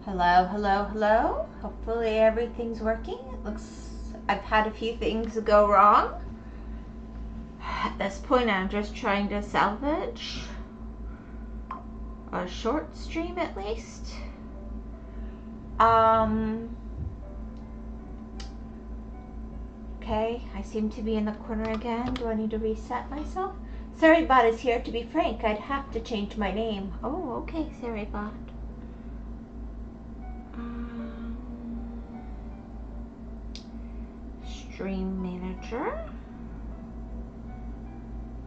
Hello, hello, hello. Hopefully everything's working. It looks I've had a few things go wrong. At this point, I'm just trying to salvage a short stream at least. Okay, I seem to be in the corner again. Do I need to reset myself? Sarybot is here. To be frank, I'd have to change my name. Oh, okay, Sarybot. Stream manager.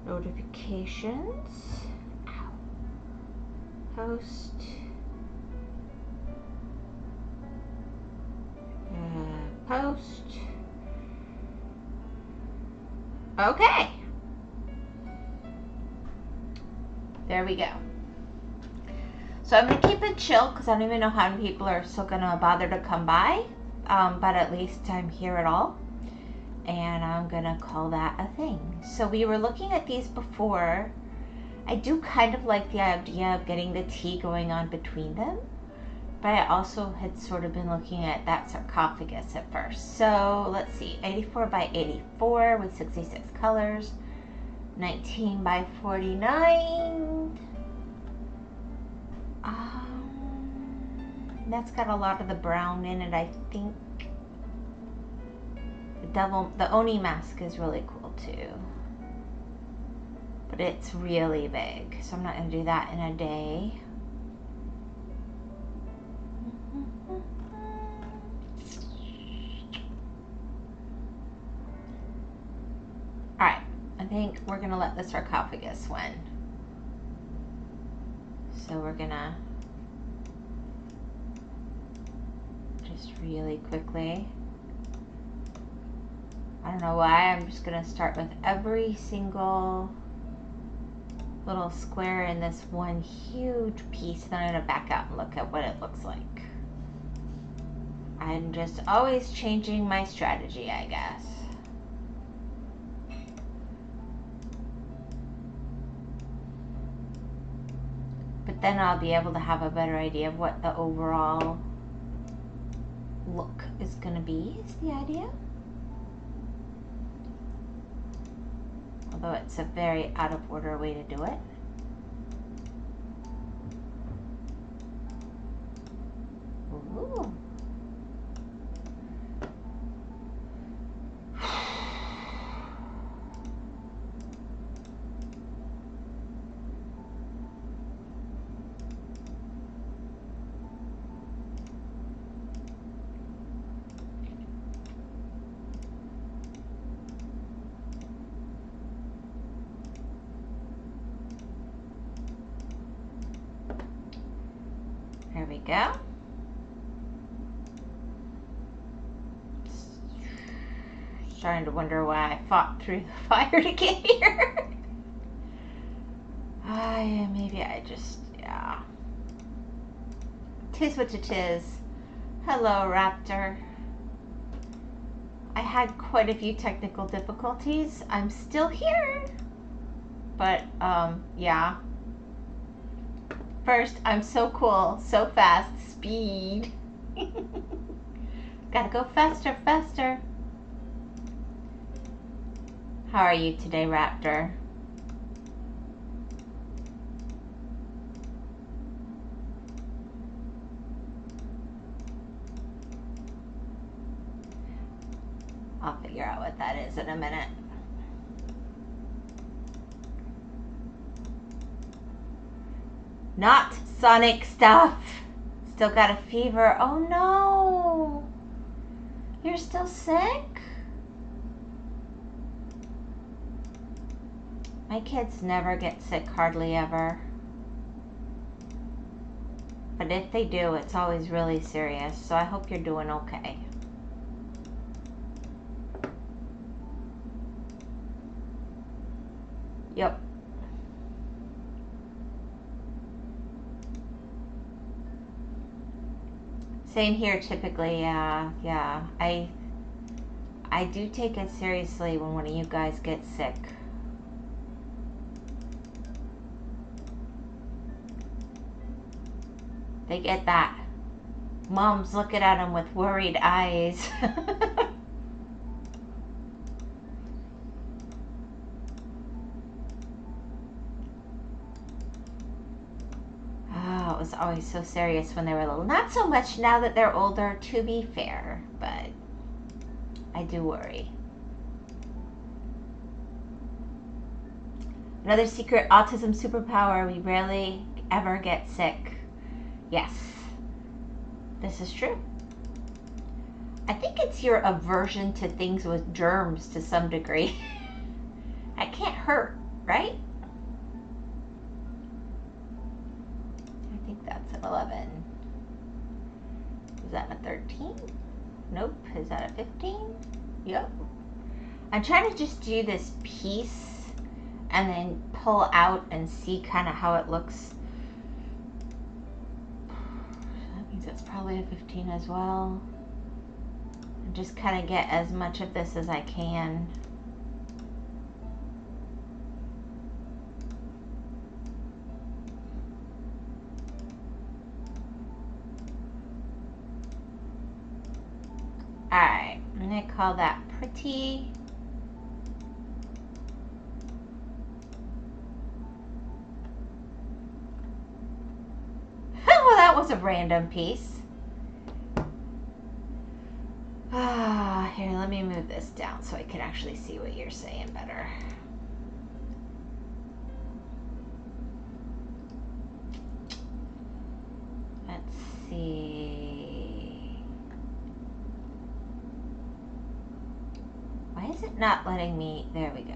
Notifications. Ow. Post. Post. Okay. There we go. So I'm going to keep it chill because I don't even know how many people are still going to bother to come by. But at least I'm here at all. And I'm going to call that a thing. So we were looking at these before. I do kind of like the idea of getting the T going on between them. But I also had sort of been looking at that sarcophagus at first. So let's see, 84 by 84 with 66 colors, 19 by 49. That's got a lot of the brown in it, I think. The Oni mask is really cool too. But it's really big, so I'm not going to do that in a day. Alright, I think we're going to let the sarcophagus win. So we're going to just really quickly, I don't know why, I'm just going to start with every single little square in this one huge piece, then I'm going to back out and look at what it looks like. I'm just always changing my strategy, I guess. But then I'll be able to have a better idea of what the overall look is going to be, is the idea. Although it's a very out of order way to do it. Ooh. There we go. Starting to wonder why I fought through the fire to get here. Maybe I just, yeah. Tis what it is. Hello, Raptor. I had quite a few technical difficulties. I'm still here. But, yeah. First, I'm so cool, so fast, speed. Gotta go faster, faster. How are you today, Raptor? I'll figure out what that is in a minute. Not Sonic stuff. Still got a fever. Oh no. You're still sick? My kids never get sick, hardly ever. But if they do, it's always really serious. So I hope you're doing okay. Yep. Same here typically, yeah. I do take it seriously when one of you guys gets sick. They get that Mom's looking at him with worried eyes. Oh, it was always so serious when they were little. Not so much now that they're older, to be fair, but I do worry. Another secret autism superpower: we rarely ever get sick. Yes, this is true. I think it's your aversion to things with germs to some degree. That can't hurt, right? I think that's an 11. Is that a 13? Nope. Is that a 15? Yep. I'm trying to just do this piece and then pull out and see kind of how it looks. That means it's probably a 15 as well. And just kind of get as much of this as I can. Alright, I'm going to call that pretty. Well, that was a random piece. Here, let me move this down so I can actually see what you're saying better. Let's see. Why is it not letting me? There we go.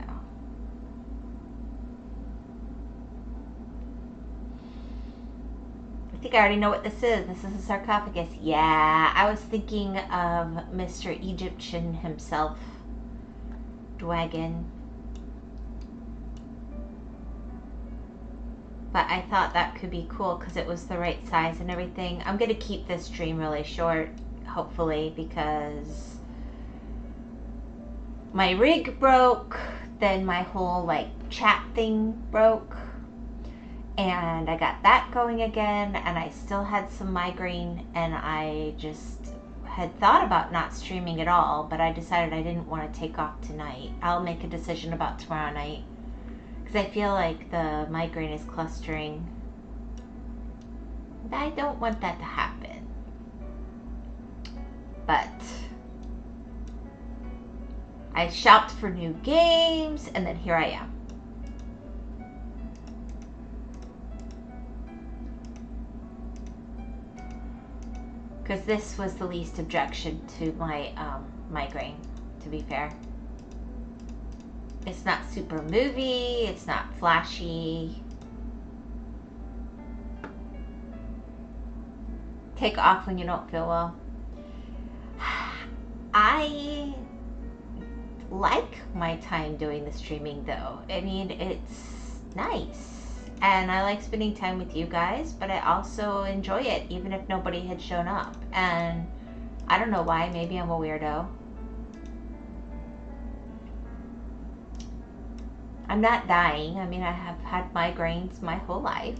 I think I already know what this is. This is a sarcophagus. Yeah, I was thinking of Mr. Egyptian himself. Dragon. But I thought that could be cool because it was the right size and everything. I'm going to keep this stream really short, hopefully, because my rig broke, then my whole like chat thing broke, and I got that going again, and I still had some migraine, and I just had thought about not streaming at all, but I decided I didn't want to take off tonight. I'll make a decision about tomorrow night because I feel like the migraine is clustering. I don't want that to happen, but I shopped for new games, and then here I am. Because this was the least objection to my migraine, to be fair. It's not super movie, it's not flashy. Take off when you don't feel well. I like my time doing the streaming though. I mean, it's nice. And I like spending time with you guys, but I also enjoy it even if nobody had shown up. And I don't know why, maybe I'm a weirdo. I'm not dying. I mean, I have had migraines my whole life.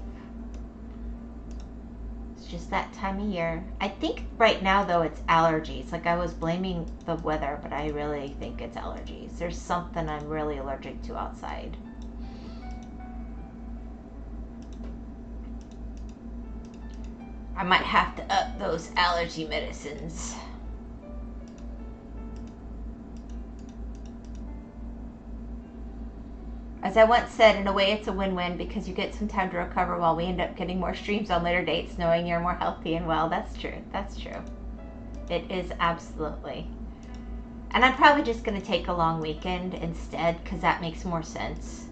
It's just that time of year. I think right now though it's allergies. Like I was blaming the weather, but I really think it's allergies. There's something I'm really allergic to outside. I might have to up those allergy medicines. As I once said, in a way it's a win-win because you get some time to recover while we end up getting more streams on later dates knowing you're more healthy and well. That's true. That's true. It is absolutely. And I'm probably just going to take a long weekend instead because that makes more sense.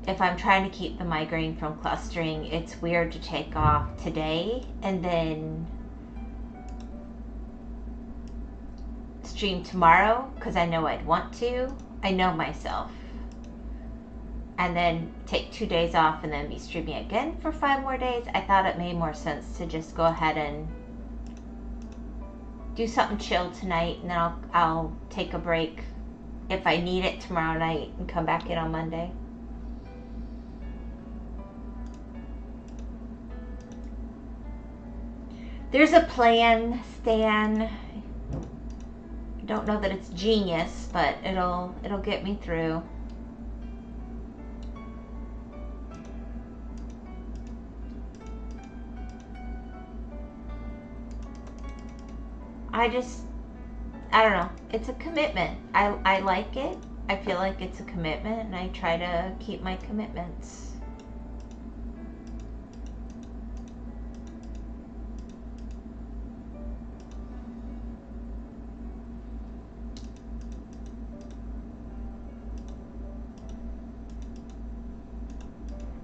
If I'm trying to keep the migraine from clustering, it's weird to take off today and then stream tomorrow because I know I'd want to. I know myself. And then take 2 days off and then be streaming again for 5 more days. I thought it made more sense to just go ahead and do something chill tonight, and then I'll take a break if I need it tomorrow night and come back in on Monday. There's a plan, Stan. I don't know that it's genius, but it'll get me through. I don't know. It's a commitment. I like it. I feel like it's a commitment, and I try to keep my commitments.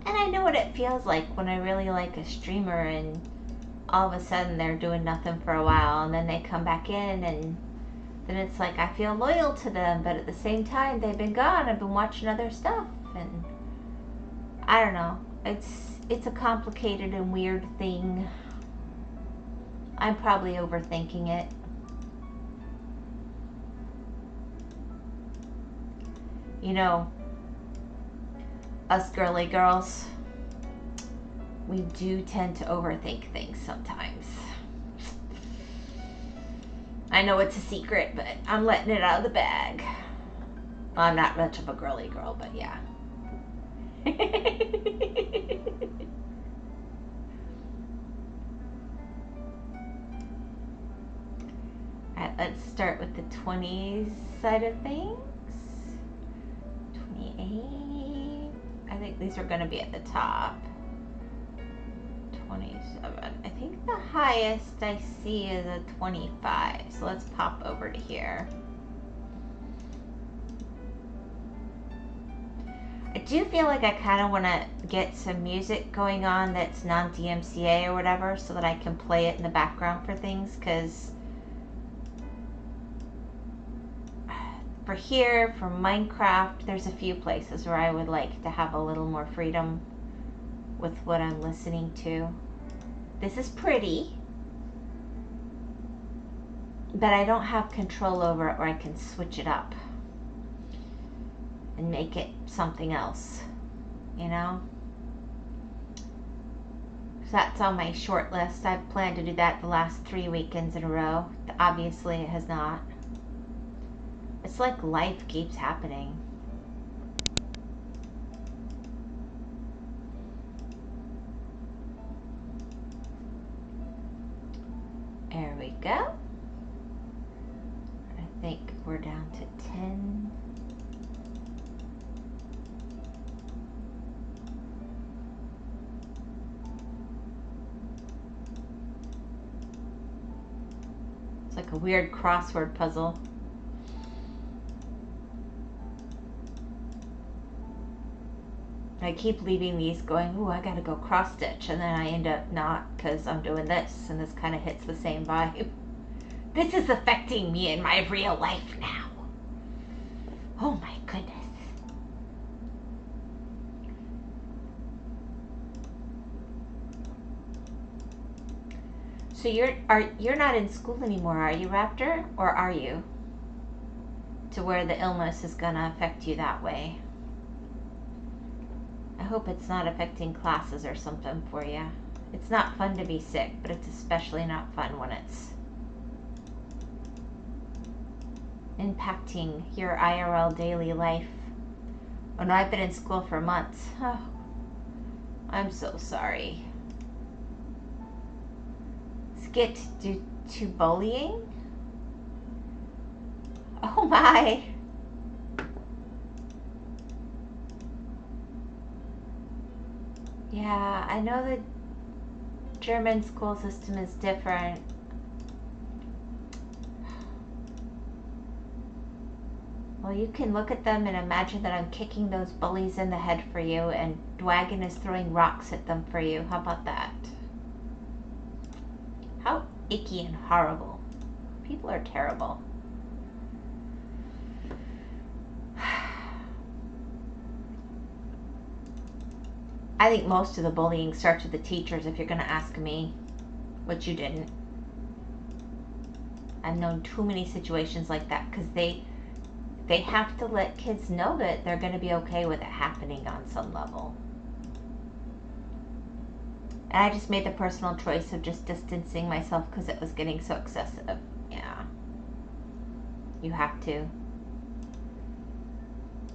And I know what it feels like when I really like a streamer and all of a sudden they're doing nothing for a while and then they come back in, and then it's like I feel loyal to them, but at the same time they've been gone. I've been watching other stuff, and I don't know. It's a complicated and weird thing. I'm probably overthinking it. You know, us girly girls, we do tend to overthink things sometimes. I know it's a secret, but I'm letting it out of the bag. Well, I'm not much of a girly girl, but yeah. Alright, let's start with the 20s side of things. 28. I think these are going to be at the top. 27. I think the highest I see is a 25. So let's pop over to here. I do feel like I kind of want to get some music going on that's non-DMCA or whatever, so that I can play it in the background for things, because for here, for Minecraft, there's a few places where I would like to have a little more freedom with what I'm listening to. This is pretty, but I don't have control over it where I can switch it up and make it something else, you know? So that's on my short list. I've planned to do that the last 3 weekends in a row. Obviously it has not. It's like life keeps happening. There we go. I think we're down to 10. It's like a weird crossword puzzle. I keep leaving these going, ooh, I gotta go cross stitch, and then I end up not, because I'm doing this, and this kind of hits the same vibe. This is affecting me in my real life now. Oh my goodness. So you're not in school anymore, are you, Raptor? Or are you? To where the illness is gonna affect you that way. I hope it's not affecting classes or something for you. It's not fun to be sick, but it's especially not fun when it's impacting your IRL daily life. Oh no, I've been in school for months. Oh, I'm so sorry. Skit due to bullying? Oh my. Yeah, I know the German school system is different. Well, you can look at them and imagine that I'm kicking those bullies in the head for you, and Dwagon is throwing rocks at them for you. How about that? How icky and horrible. People are terrible. I think most of the bullying starts with the teachers, if you're going to ask me, which you didn't. I've known too many situations like that, because they have to let kids know that they're going to be okay with it happening on some level. And I just made the personal choice of just distancing myself because it was getting so excessive. Yeah. You have to.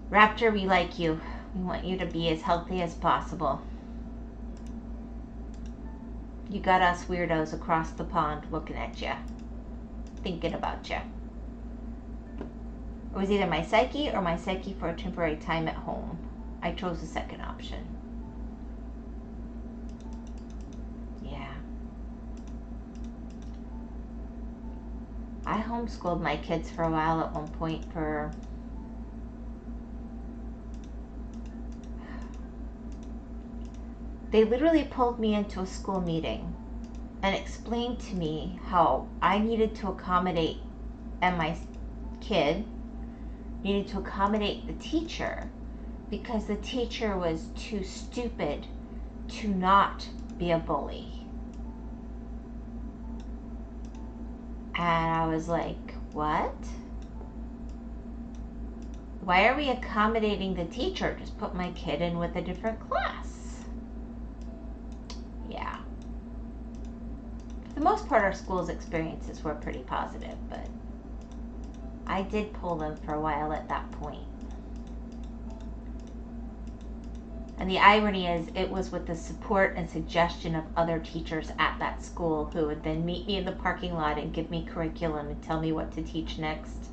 Raptor, we like you. We want you to be as healthy as possible. You got us weirdos across the pond looking at you, thinking about you. It was either my psyche or my psyche for a temporary time at home. I chose the second option. Yeah. I homeschooled my kids for a while at one point for... They literally pulled me into a school meeting and explained to me how I needed to accommodate, and my kid needed to accommodate the teacher because the teacher was too stupid to not be a bully. And I was like, what? Why are we accommodating the teacher? Just put my kid in with a different class. Yeah. For the most part, our school's experiences were pretty positive, but I did pull them for a while at that point. And the irony is, it was with the support and suggestion of other teachers at that school who would then meet me in the parking lot and give me curriculum and tell me what to teach next.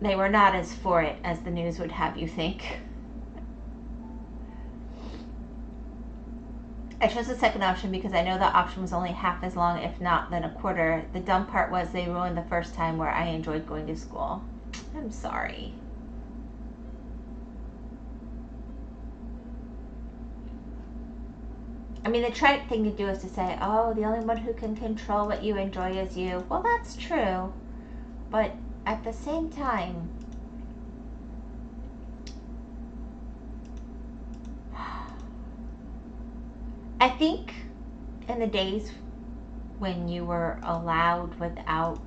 They were not as for it as the news would have you think. I chose the second option because I know the option was only half as long, if not than a quarter. The dumb part was they ruined the first time where I enjoyed going to school. I'm sorry. I mean, the trite thing to do is to say, oh, the only one who can control what you enjoy is you. Well, that's true. But at the same time, I think in the days when you were allowed without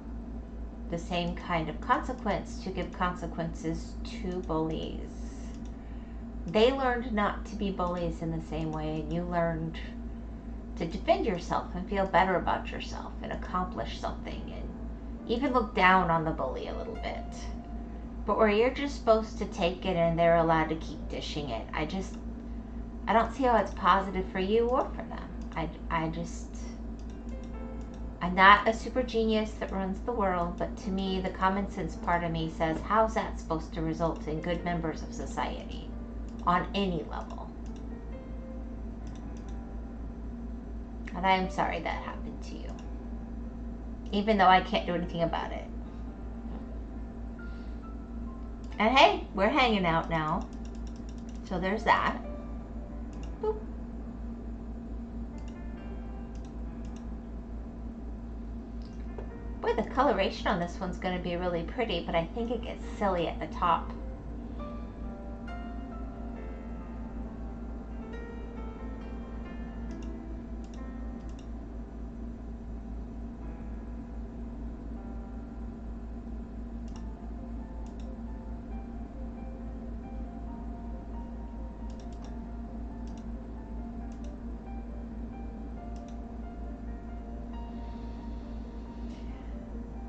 the same kind of consequence to give consequences to bullies, they learned not to be bullies in the same way, and you learned to defend yourself and feel better about yourself and accomplish something and even look down on the bully a little bit. But where you're just supposed to take it and they're allowed to keep dishing it, I don't see how it's positive for you or for them. I'm not a super genius that runs the world, but to me, the common sense part of me says, how's that supposed to result in good members of society on any level? And I am sorry that happened to you, even though I can't do anything about it. And hey, we're hanging out now, so there's that. Boop. Boy, the coloration on this one's going to be really pretty, but I think it gets silly at the top.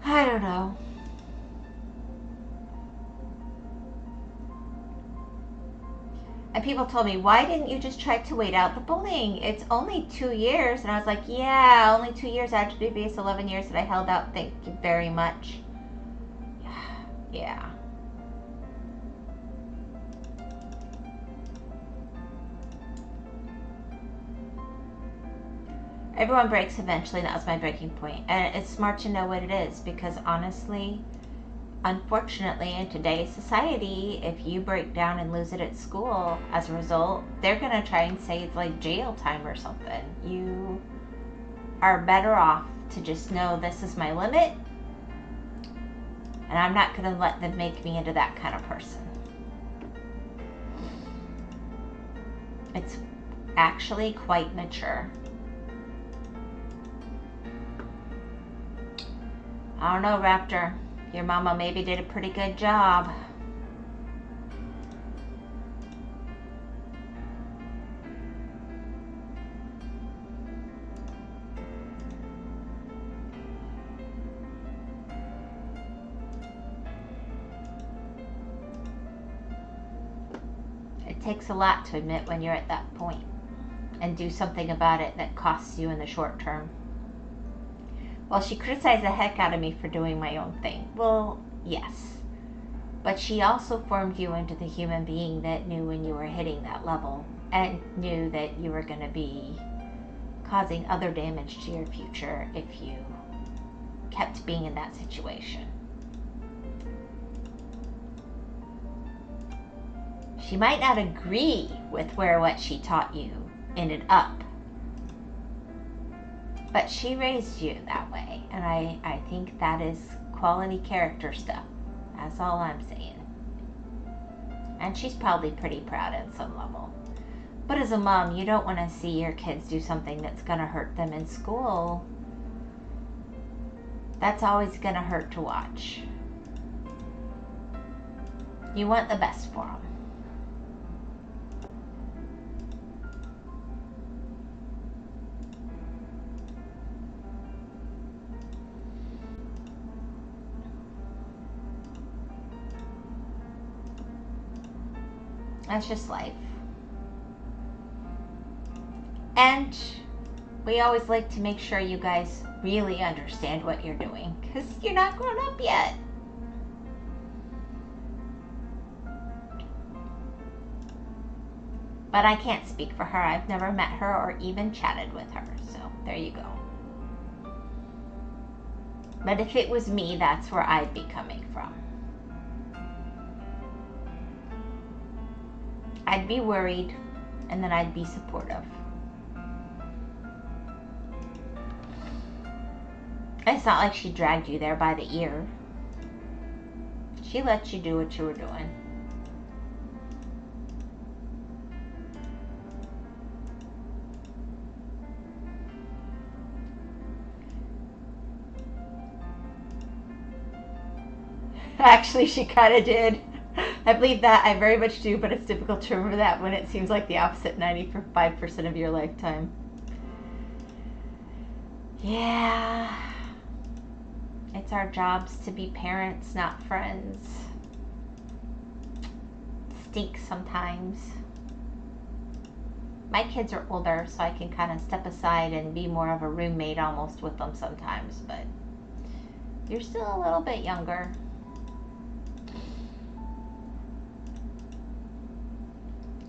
I don't know. And people told me, why didn't you just try to wait out the bullying? It's only 2 years. And I was like, yeah, only 2 years. Actually, it's 11 years that I held out. Thank you very much. Yeah. Everyone breaks eventually, and that was my breaking point. And it's smart to know what it is, because honestly, unfortunately, in today's society, if you break down and lose it at school as a result, they're going to try and say it's like jail time or something. You are better off to just know this is my limit, and I'm not going to let them make me into that kind of person. It's actually quite mature. I don't know, Raptor. Your mama maybe did a pretty good job. takes a lot to admit when you're at that point and do something about it that costs you in the short term. Well, she criticized the heck out of me for doing my own thing. Well, yes. But she also formed you into the human being that knew when you were hitting that level and knew that you were going to be causing other damage to your future if you kept being in that situation. She might not agree with where what she taught you ended up, but she raised you that way, and I think that is quality character stuff. That's all I'm saying. And she's probably pretty proud at some level. But as a mom, you don't want to see your kids do something that's going to hurt them in school. That's always going to hurt to watch. You want the best for them. That's just life. And we always like to make sure you guys really understand what you're doing, because you're not grown up yet. But I can't speak for her. I've never met her or even chatted with her. So there you go. But if it was me, that's where I'd be coming from. I'd be worried, and then I'd be supportive. It's not like she dragged you there by the ear. She let you do what you were doing. Actually, she kind of did. I believe that. I very much do, but it's difficult to remember that when it seems like the opposite 95% of your lifetime. Yeah. It's our jobs to be parents, not friends. Stinks sometimes. My kids are older, so I can kind of step aside and be more of a roommate almost with them sometimes, but you're still a little bit younger.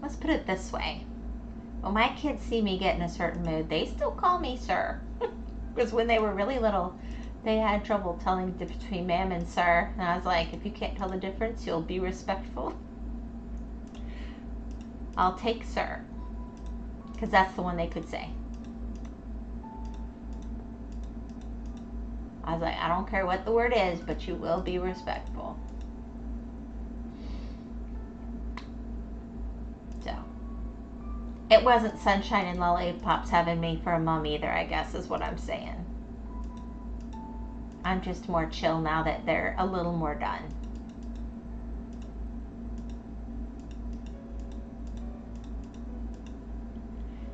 Let's put it this way. When my kids see me get in a certain mood, they still call me sir. Because when they were really little, they had trouble telling the difference between ma'am and sir. And I was like, if you can't tell the difference, you'll be respectful. I'll take sir. Because that's the one they could say. I was like, I don't care what the word is, but you will be respectful. So, it wasn't sunshine and lollipops having me for a mom either, I guess is what I'm saying. I'm just more chill now that they're a little more done.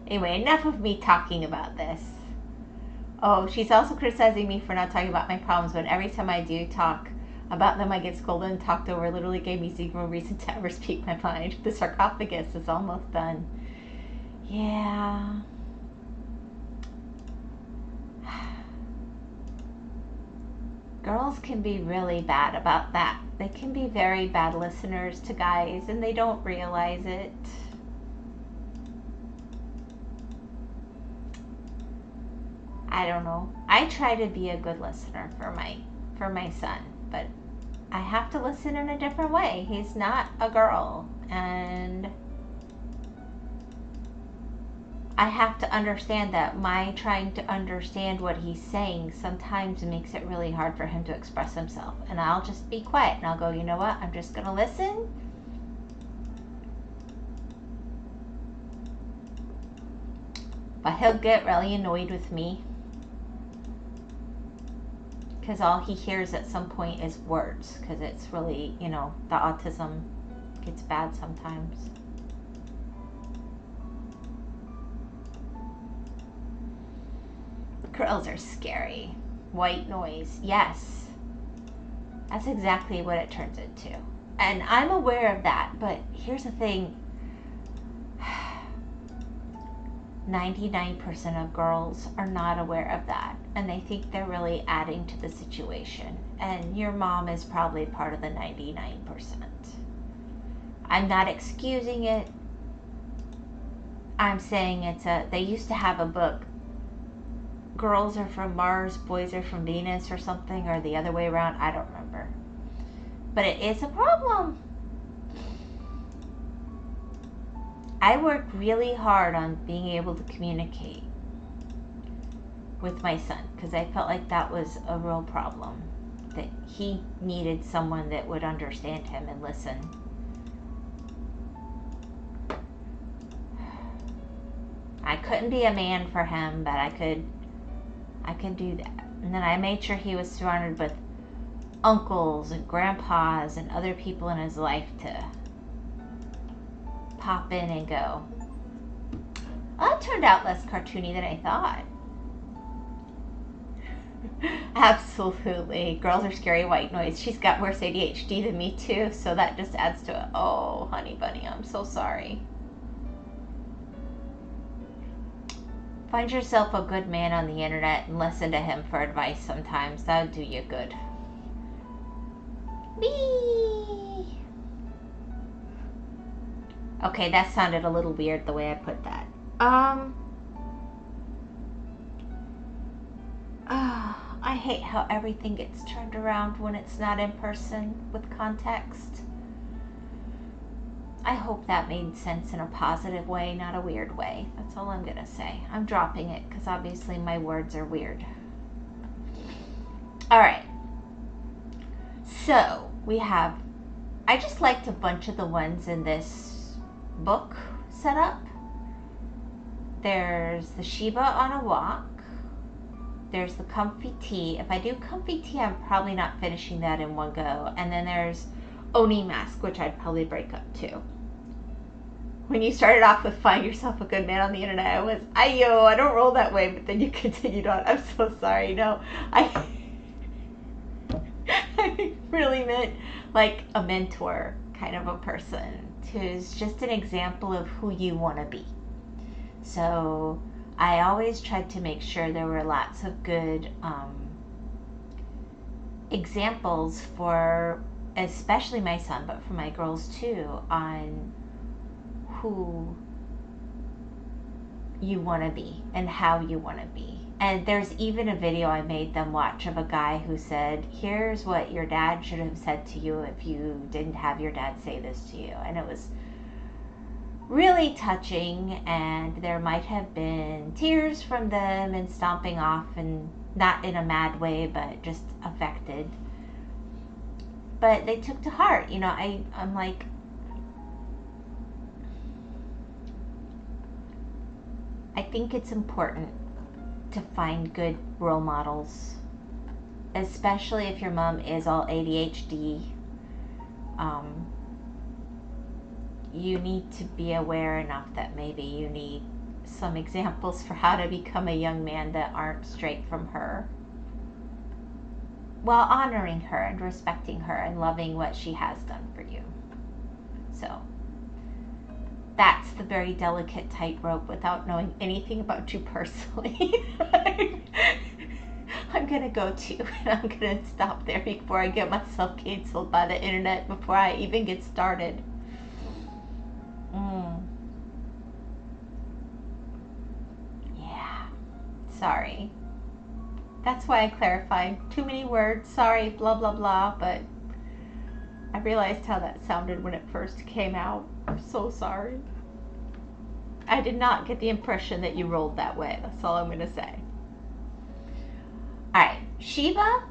Anyway, enough of me talking about this. Oh, she's also criticizing me for not talking about my problems, but every time I do talk about them, I get scolded and talked over. Literally gave me zero reason to ever speak my mind. The sarcophagus is almost done. Yeah. Girls can be really bad about that. They can be very bad listeners to guys, and they don't realize it. I don't know. I try to be a good listener for my son, but I have to listen in a different way. He's not a girl, and I have to understand that my trying to understand what he's saying sometimes makes it really hard for him to express himself. And I'll just be quiet and I'll go, you know what? I'm just going to listen. But he'll get really annoyed with me. Because all he hears at some point is words. Because it's really, the autism gets bad sometimes. Girls are scary. White noise. Yes. That's exactly what it turns into. And I'm aware of that. But here's the thing. 99% of girls are not aware of that, and they think they're really adding to the situation, and your mom is probably part of the 99%. I'm not excusing it. I'm saying they used to have a book, girls are from Mars, boys are from Venus or something, or the other way around, I don't remember. But it is a problem. I worked really hard on being able to communicate with my son because I felt like that was a real problem, that he needed someone that would understand him and listen. I couldn't be a man for him, but I could do that. And then I made sure he was surrounded with uncles and grandpas and other people in his life to pop in and go. Well, it turned out less cartoony than I thought. Absolutely. Girls are scary white noise. She's got worse ADHD than me too, so that just adds to it. Oh, honey bunny, I'm so sorry. Find yourself a good man on the internet and listen to him for advice sometimes. That would do you good. Whee! Okay, that sounded a little weird the way I put that. I hate how everything gets turned around when it's not in person with context. I hope that made sense in a positive way, not a weird way. That's all I'm gonna say. I'm dropping it because obviously my words are weird. All right. So we have, I just liked a bunch of the ones in this book set up. There's the Sheba on a walk. There's the comfy tea. If I do comfy tea, I'm probably not finishing that in one go. And then there's Oni mask, which I'd probably break up too. When you started off with find yourself a good man on the internet, I don't roll that way, but then you continued on. I'm so sorry. No, I really meant like a mentor kind of a person who's just an example of who you want to be. So I always tried to make sure there were lots of good examples for especially my son, but for my girls too, on who you want to be and how you want to be. And there's even a video I made them watch of a guy who said, here's what your dad should have said to you if you didn't have your dad say this to you. And it was really touching, and there might have been tears from them and stomping off, and not in a mad way, but just affected. But they took to heart. You know, I'm like, I think it's important to find good role models, especially if your mom is all ADHD. You need to be aware enough that maybe you need some examples for how to become a young man that aren't straight from her, while honoring her and respecting her and loving what she has done for you. So that's the very delicate tightrope without knowing anything about you personally. I'm gonna go to, and I'm gonna stop there before I get myself canceled by the internet before I even get started. Yeah, sorry. That's why I clarified. Too many words, sorry, blah, blah, blah, but I realized how that sounded when it first came out. I'm so sorry. I did not get the impression that you rolled that way. That's all I'm going to say. Alright, Sheba.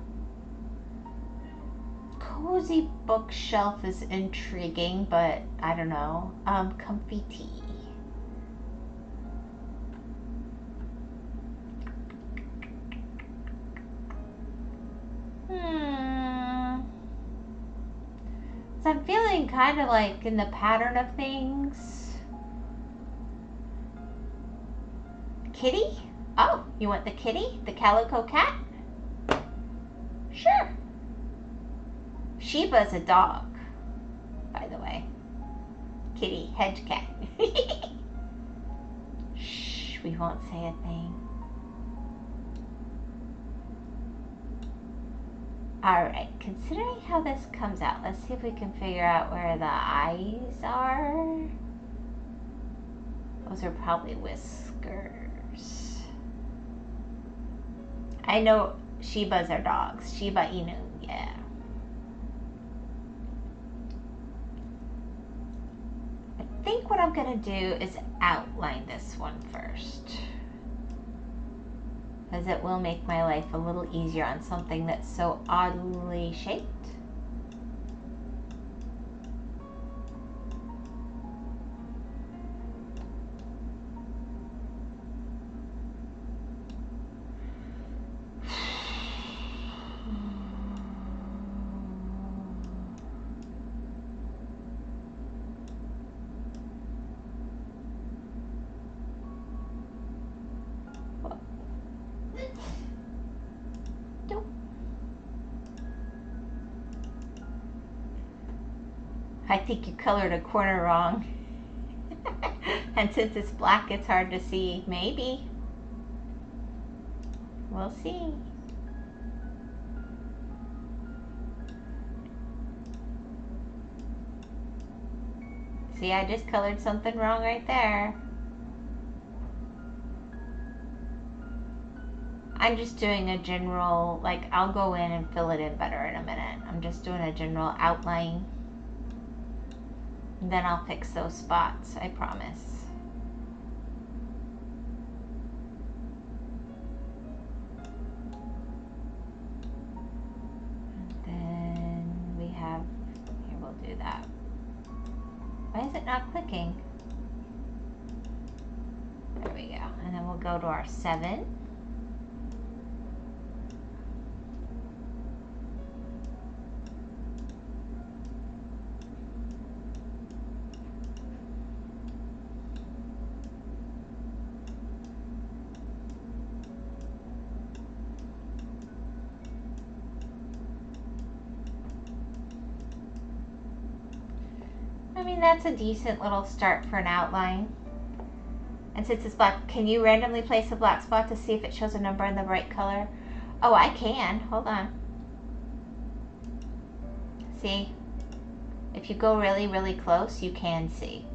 Cozy bookshelf is intriguing, but I don't know. Comfy tea. So I'm feeling kind of like in the pattern of things. Kitty? Oh, you want the kitty? The calico cat? Sure. Sheba's a dog, by the way. Kitty, hedge cat. Shh. we won't say a thing. Alright, considering how this comes out, let's see if we can figure out where the eyes are. Those are probably whiskers. I know Shibas are dogs. Shiba Inu, yeah. I think what I'm gonna do is outline this one first, because it will make my life a little easier on something that's so oddly shaped. I think you colored a corner wrong. And since it's black, it's hard to see. Maybe. We'll see. See, I just colored something wrong right there. I'm just doing a general, like, I'll go in and fill it in better in a minute. I'm just doing a general outline. And then I'll fix those spots, I promise. And then we have, here, we'll do that. Why is it not clicking? There we go. And then we'll go to our 7. I mean, that's a decent little start for an outline. And since it's black, can you randomly place a black spot to see if it shows a number in the bright color? Oh, I can. Hold on. See? If you go really, really close, you can see.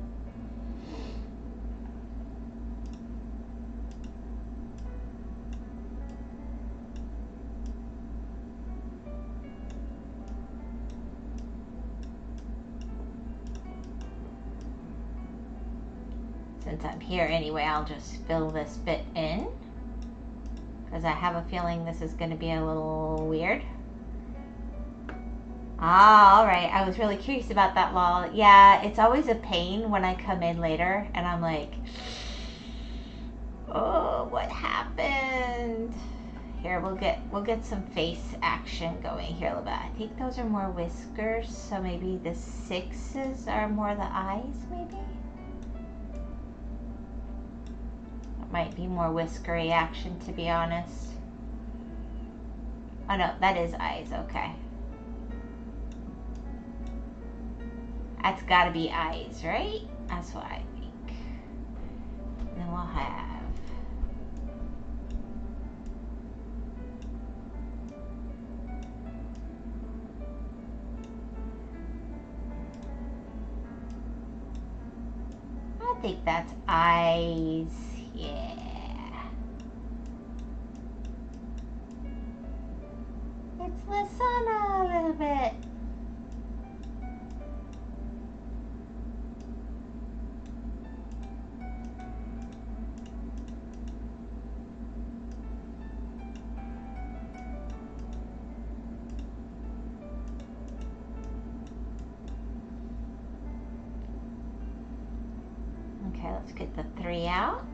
Since I'm here anyway, I'll just fill this bit in, because I have a feeling this is going to be a little weird. Ah, alright. I was really curious about that, lol. Yeah, it's always a pain when I come in later and I'm like, oh, what happened? Here, we'll get some face action going here a little bit. I think those are more whiskers, so maybe the 6s are more the eyes, maybe? Might be more whiskery action, to be honest. Oh no, that is eyes, okay. That's gotta be eyes, right? That's what I think. And then we'll have... I think that's eyes. Yeah. It's Lasana a little bit. Okay, let's get the 3 out.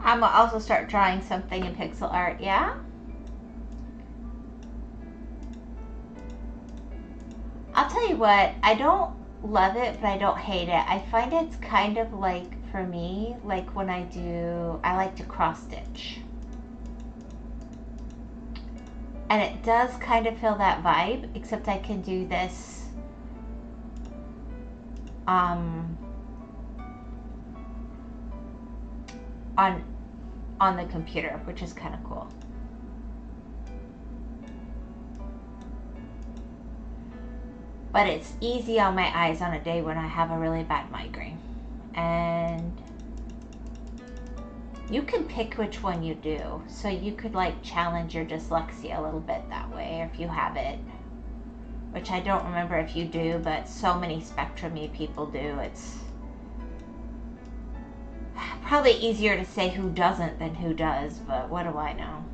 I'm gonna also start drawing something in pixel art, yeah? I'll tell you what, I don't love it, but I don't hate it. I find it's kind of like, for me, like when I like to cross stitch. And it does kind of feel that vibe, except I can do this on the computer, which is kind of cool. But it's easy on my eyes on a day when I have a really bad migraine. And you can pick which one you do. So you could like challenge your dyslexia a little bit that way if you have it. Which I don't remember if you do, but so many Spectrum-y people do. It's probably easier to say who doesn't than who does, but what do I know?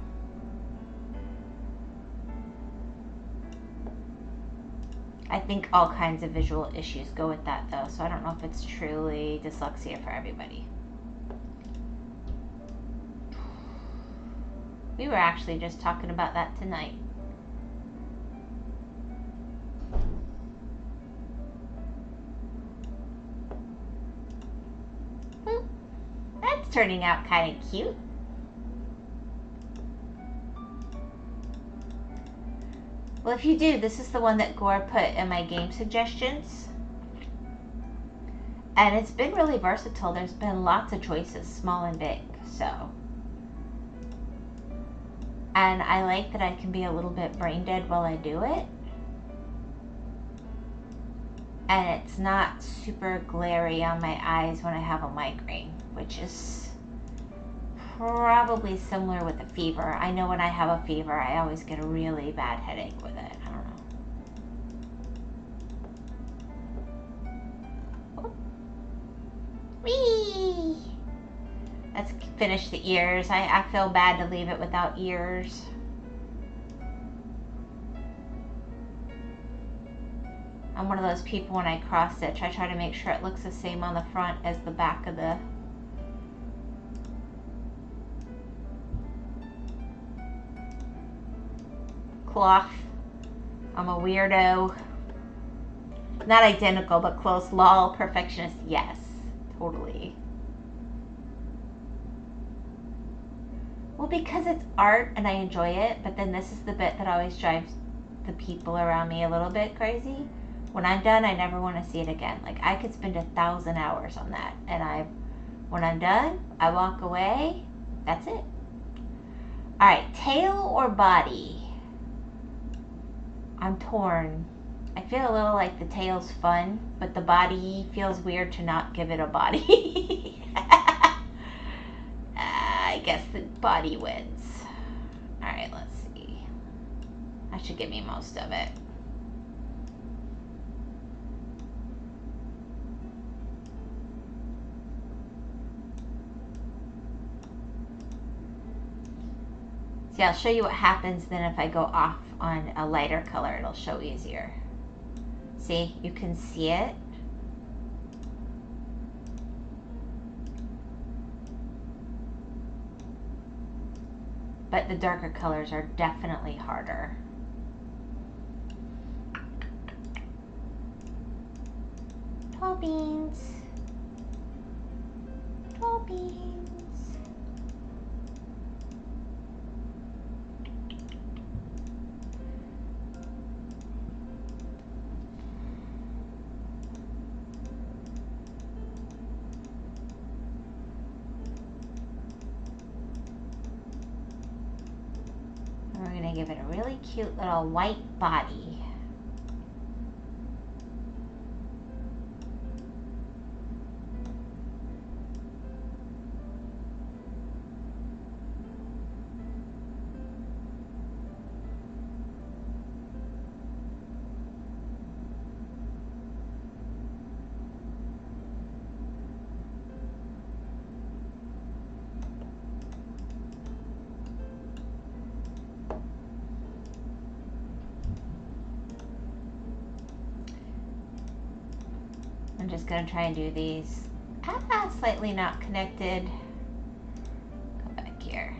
I think all kinds of visual issues go with that though, so I don't know if it's truly dyslexia for everybody. We were actually just talking about that tonight. That's turning out kind of cute. Well, if you do, this is the one that Gore put in my game suggestions. And it's been really versatile. There's been lots of choices, small and big, so. And I like that I can be a little bit brain dead while I do it. And it's not super glary on my eyes when I have a migraine, which is probably similar with a fever. I know when I have a fever, I always get a really bad headache with it. I don't know. Whee! Let's finish the ears. I feel bad to leave it without ears. I'm one of those people when I cross stitch, I try to make sure it looks the same on the front as the back of the cloth. I'm a weirdo. Not identical, but close. Lol, perfectionist. Yes, totally. Well, because it's art and I enjoy it, but then this is the bit that always drives the people around me a little bit crazy. When I'm done, I never want to see it again. Like, I could spend 1,000 hours on that, and when I'm done, I walk away. That's it. All right, tail or body? I'm torn. I feel a little like the tail's fun, but the body feels weird to not give it a body. I guess the body wins. All right, let's see. I should give me most of it. See, I'll show you what happens then if I go off on a lighter color. It'll show easier. See, you can see it. But the darker colors are definitely harder. Tall beans. Tall beans. We're going to give it a really cute little white body. I'm just going to try and do these slightly not connected. Come back here.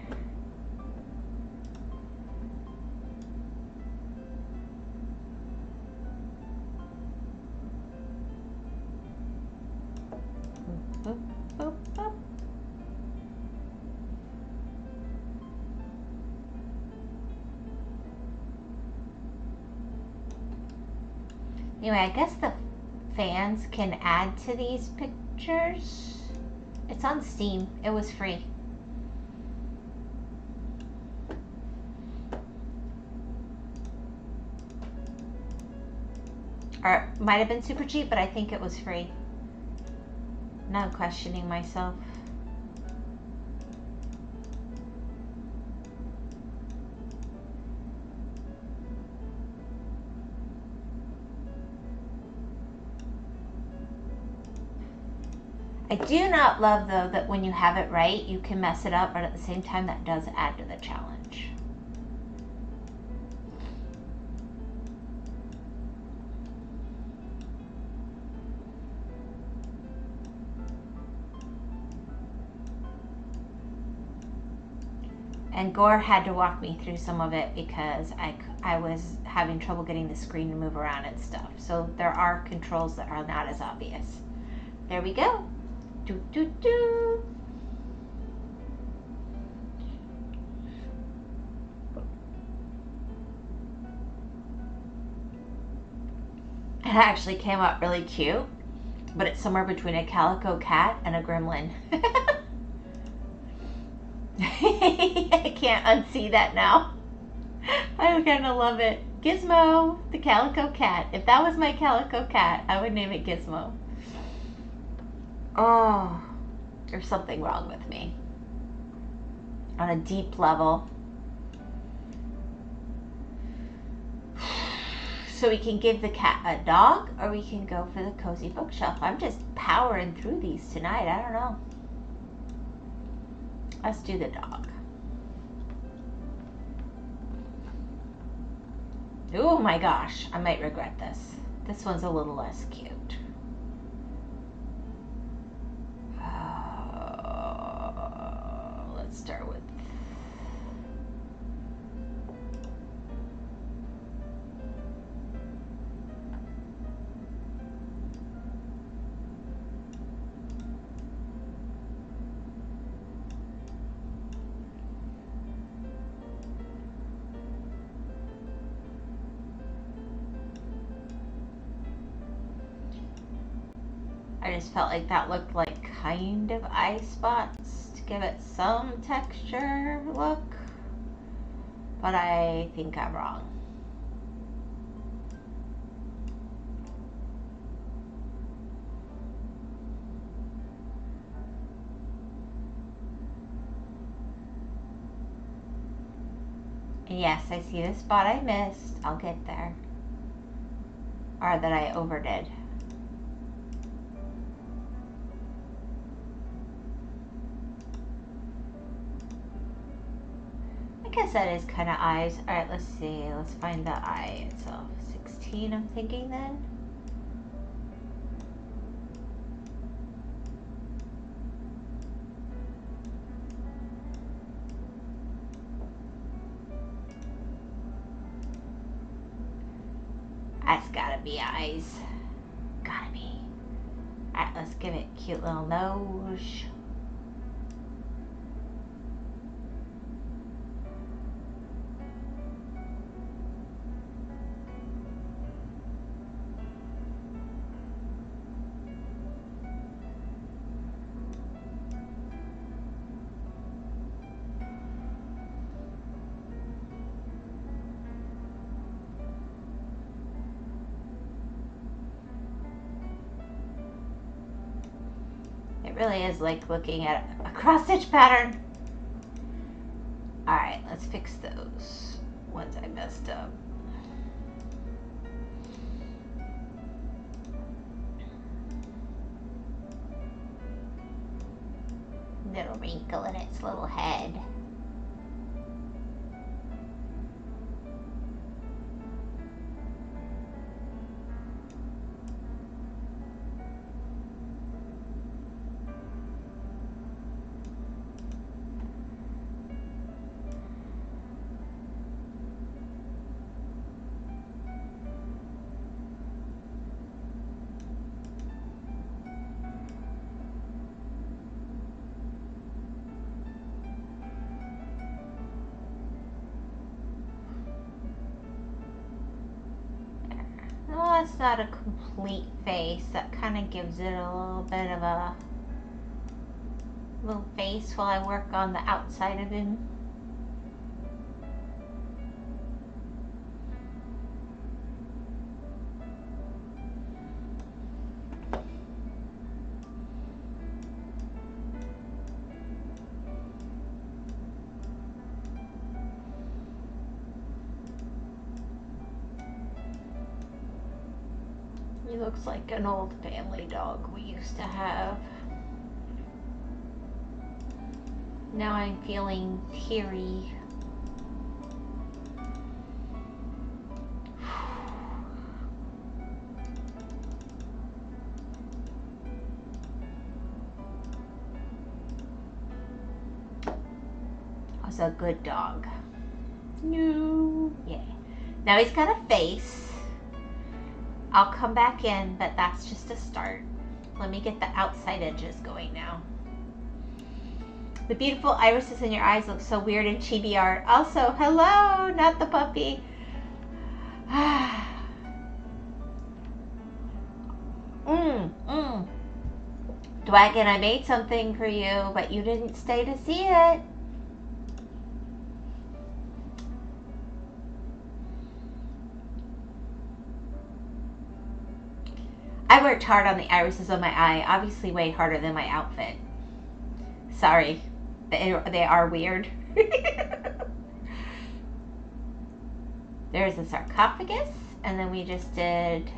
Boop, boop, boop. Anyway, I guess the fans can add to these pictures. It's on Steam. It was free. Or it might have been super cheap, but I think it was free. Now I'm questioning myself. I do not love, though, that when you have it right, you can mess it up, but at the same time, that does add to the challenge. And Gore had to walk me through some of it because I was having trouble getting the screen to move around and stuff. So there are controls that are not as obvious. There we go. Do, do, do. It actually came out really cute, but it's somewhere between a calico cat and a gremlin. I can't unsee that now. I kind of love it. Gizmo, the calico cat. If that was my calico cat, I would name it Gizmo. Oh, there's something wrong with me on a deep level. So we can give the cat a dog, or we can go for the cozy bookshelf. I'm just powering through these tonight. I don't know. Let's do the dog. Oh my gosh, I might regret this. This one's a little less cute. Let's start with... I just felt like that looked like kind of eye spots to give it some texture look, but I think I'm wrong. And yes, I see the spot I missed. I'll get there. Or that I overdid. I guess that is kind of eyes. Alright, let's see. Let's find the eye itself. 16, I'm thinking then. That's gotta be eyes. Gotta be. Alright, let's give it a cute little nose. It really is like looking at a cross-stitch pattern. Alright, let's fix those ones I messed up. Little wrinkle in its little head. that's not a complete face. That kind of gives it a little bit of a little face while I work on the outside of him. He looks like an old family dog we used to have. Now I'm feeling teary. Was a good dog. No. Yeah. Now he's got a face. I'll come back in, but that's just a start. Let me get the outside edges going now. The beautiful irises in your eyes look so weird in chibi art. Also, hello, not the puppy. Dwagon, I made something for you, but you didn't stay to see it. I worked hard on the irises of my eye, obviously way harder than my outfit. Sorry, they are weird. There's a sarcophagus, and then we just did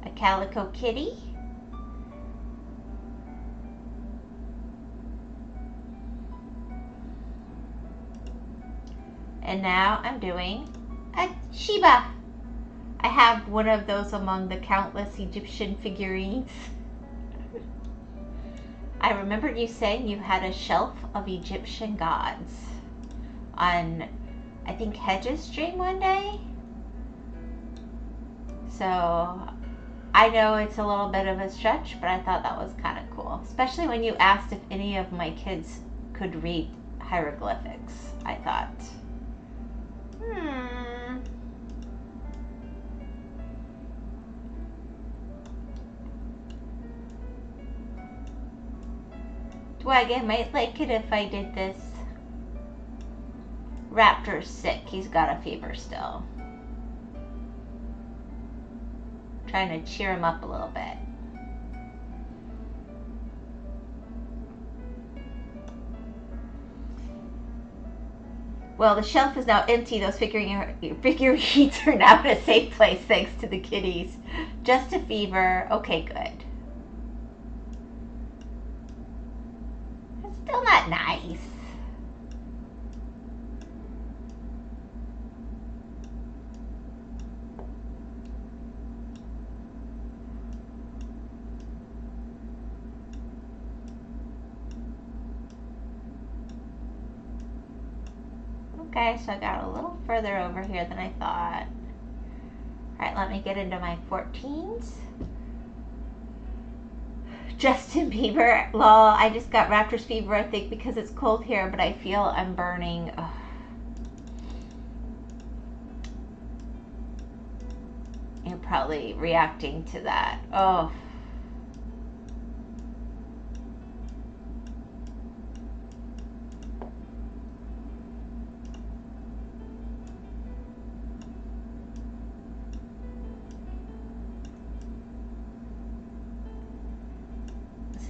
a calico kitty. And now I'm doing a Shiba. I have one of those among the countless Egyptian figurines. I remembered you saying you had a shelf of Egyptian gods on, I think, Hedge's stream one day. So I know it's a little bit of a stretch, but I thought that was kind of cool. Especially when you asked if any of my kids could read hieroglyphics. I thought, Dwagon might like it if I did this. Raptor's sick. He's got a fever still. Trying to cheer him up a little bit. Well, the shelf is now empty. Those figurines are now in a safe place thanks to the kitties. Just a fever. Okay, good. It's still not nice. Okay, so I got a little further over here than I thought. Alright, let me get into my 14s. Justin Bieber, lol, I just got Raptor's fever, I think, because it's cold here, but I feel I'm burning. Ugh. You're probably reacting to that. Oh.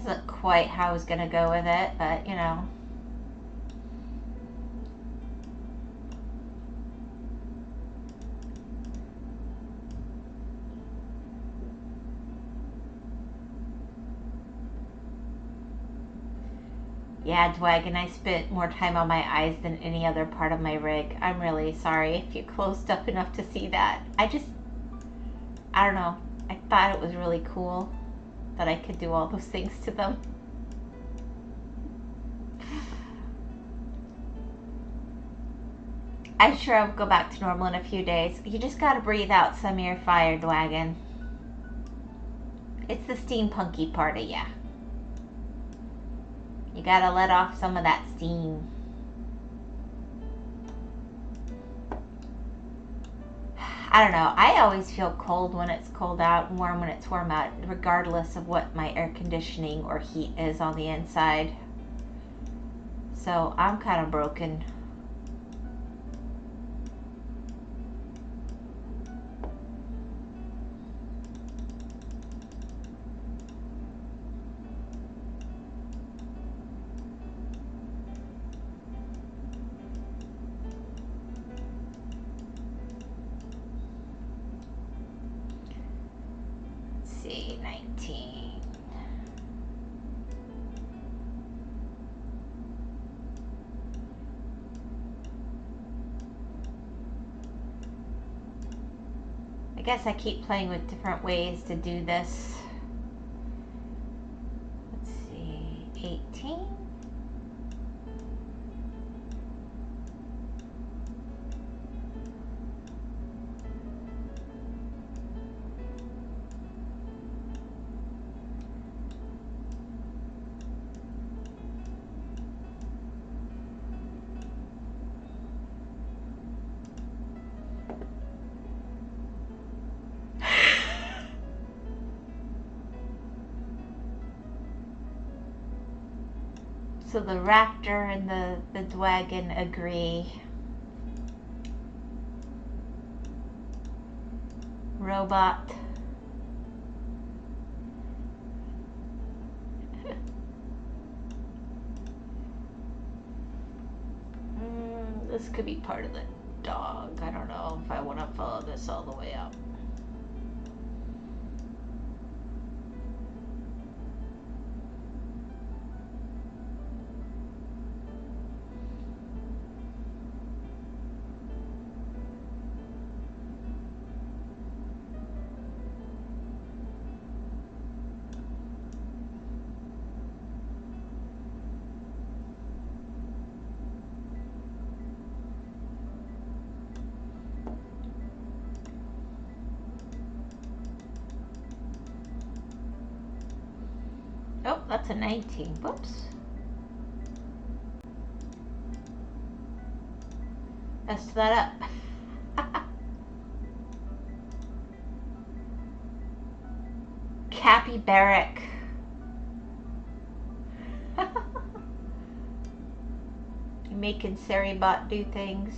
Isn't quite how I was gonna go with it, but you know. Yeah, Dwagon, I spent more time on my eyes than any other part of my rig. I'm really sorry if you closed up enough to see that. I don't know. I thought it was really cool that I could do all those things to them. I'm sure I'll go back to normal in a few days. You just gotta breathe out some of your fire, Dwagon. It's the steampunky part of ya. You gotta let off some of that steam. I don't know. I always feel cold when it's cold out and warm when it's warm out, regardless of what my air conditioning or heat is on the inside. So I'm kind of broken. See, 19. I guess I keep playing with different ways to do this. Let's see, 18. So the raptor and the dragon agree. Robot. This could be part of the dog. I don't know if I want to follow this all the way up. Oh, that's a 19. Whoops. Messed that up. Capybaric. Making Seribot do things.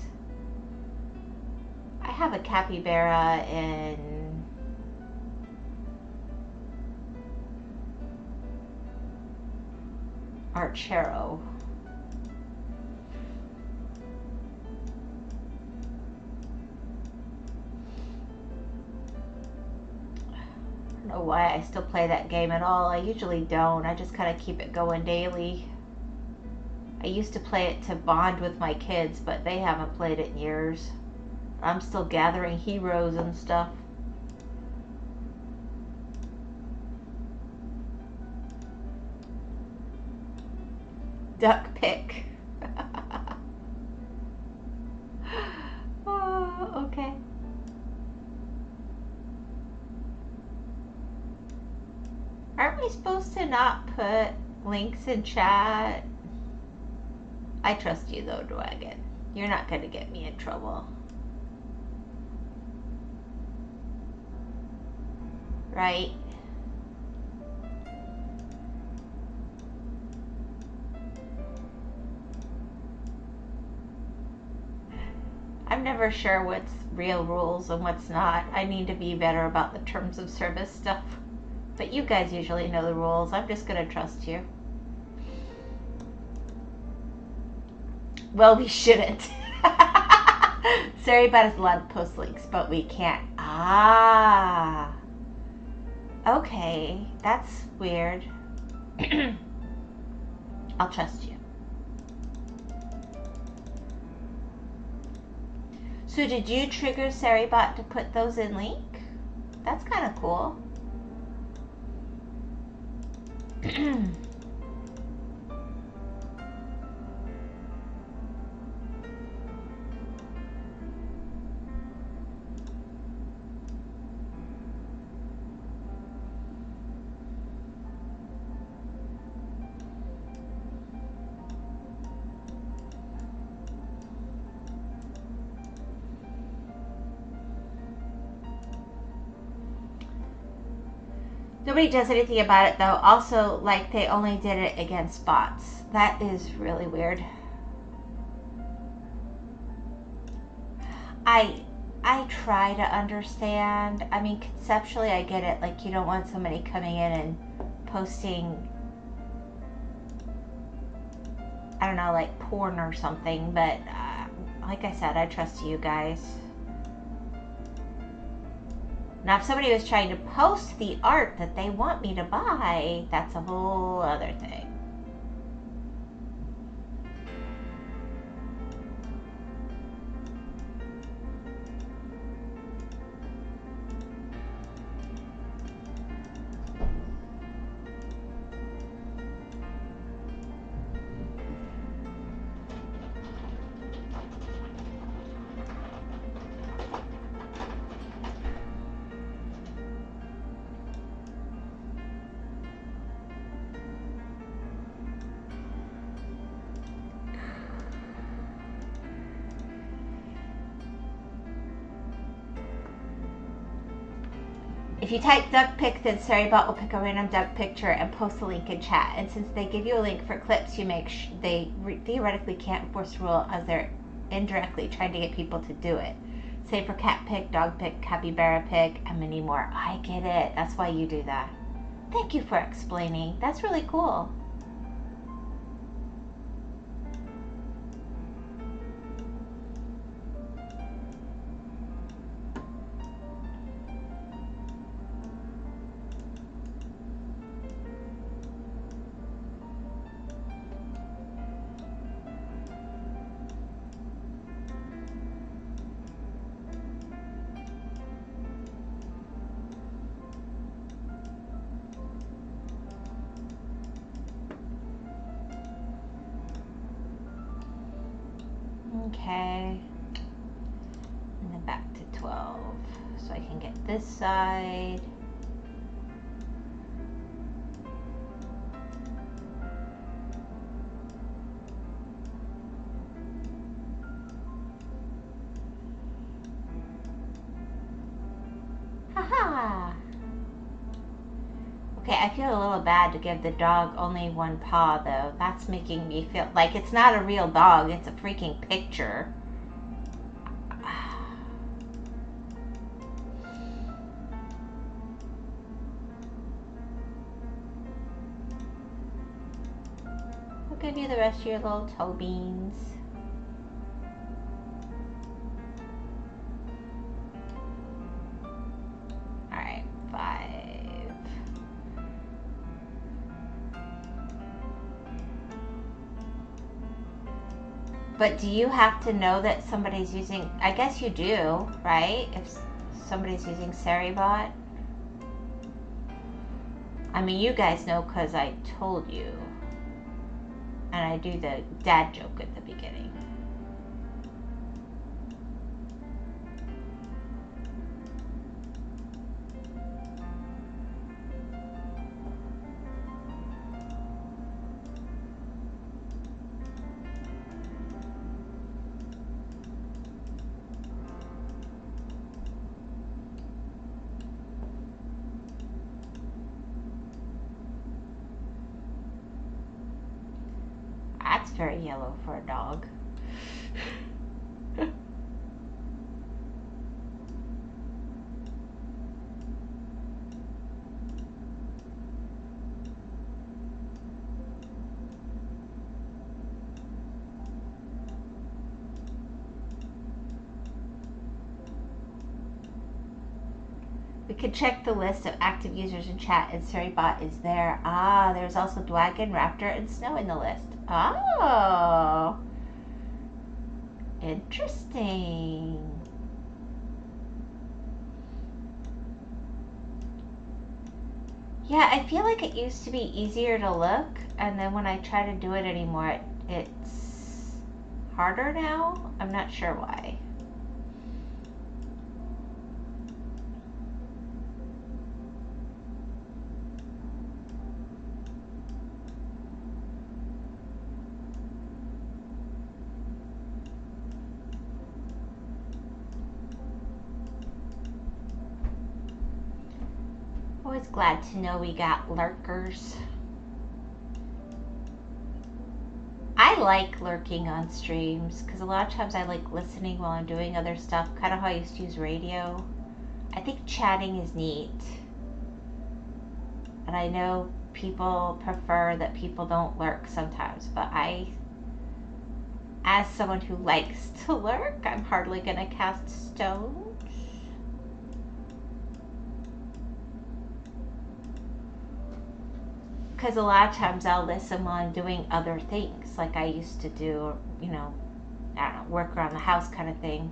I have a capybara in Archero. I don't know why I still play that game at all. I usually don't. I just kind of keep it going daily. I used to play it to bond with my kids, but they haven't played it in years. I'm still gathering heroes and stuff. Duck pick. Oh, okay. Aren't we supposed to not put links in chat? I trust you though, Dragon. You're not going to get me in trouble. Right? I'm never sure what's real rules and what's not. I need to be better about the terms of service stuff. But you guys usually know the rules. I'm just going to trust you. Well, we shouldn't. Sorry about us allowed to post links, but we can't. Ah. Okay, that's weird. I'll trust you. So did you trigger Seribot to put those in link? That's kind of cool. Nobody does anything about it though. Also, like, they only did it against bots. That is really weird. I try to understand. I mean, conceptually, I get it. Like, you don't want somebody coming in and posting, I don't know, like porn or something. But like I said, I trust you guys. Now, if somebody was trying to post the art that they want me to buy, that's a whole other thing. If you type duck pic, then SariBot will pick a random duck picture and post the link in chat. And since they give you a link for clips, you make they theoretically can't enforce the rule as they're indirectly trying to get people to do it. Say for cat pic, dog pic, capybara pic, and many more. I get it. That's why you do that. Thank you for explaining. That's really cool. Okay, and then back to 12, so I can get this side. Haha! Okay, I feel a little bad to give the dog only one paw, though. That's making me feel like it's not a real dog, it's a freaking picture. I'll give you the rest of your little toe beans. Alright, 5. But do you have to know that somebody's using, I guess you do, right? If somebody's using SariBot. I mean, you guys know because I told you. And I do the dad joke at the beginning. That's very yellow for a dog. We could check the list of active users in chat, and SariBot is there. Ah, there's also Dwagon, Raptor, and Snow in the list. Oh, interesting. Yeah, I feel like it used to be easier to look, and then when I try to do it anymore, it's harder now. I'm not sure why. Always glad to know we got lurkers. I like lurking on streams because a lot of times I like listening while I'm doing other stuff, kind of how I used to use radio. I think chatting is neat. And I know people prefer that people don't lurk sometimes, but as someone who likes to lurk, I'm hardly going to cast stones. Because a lot of times I'll listen while I'm doing other things, like I used to do, you know, I don't know, work around the house kind of thing.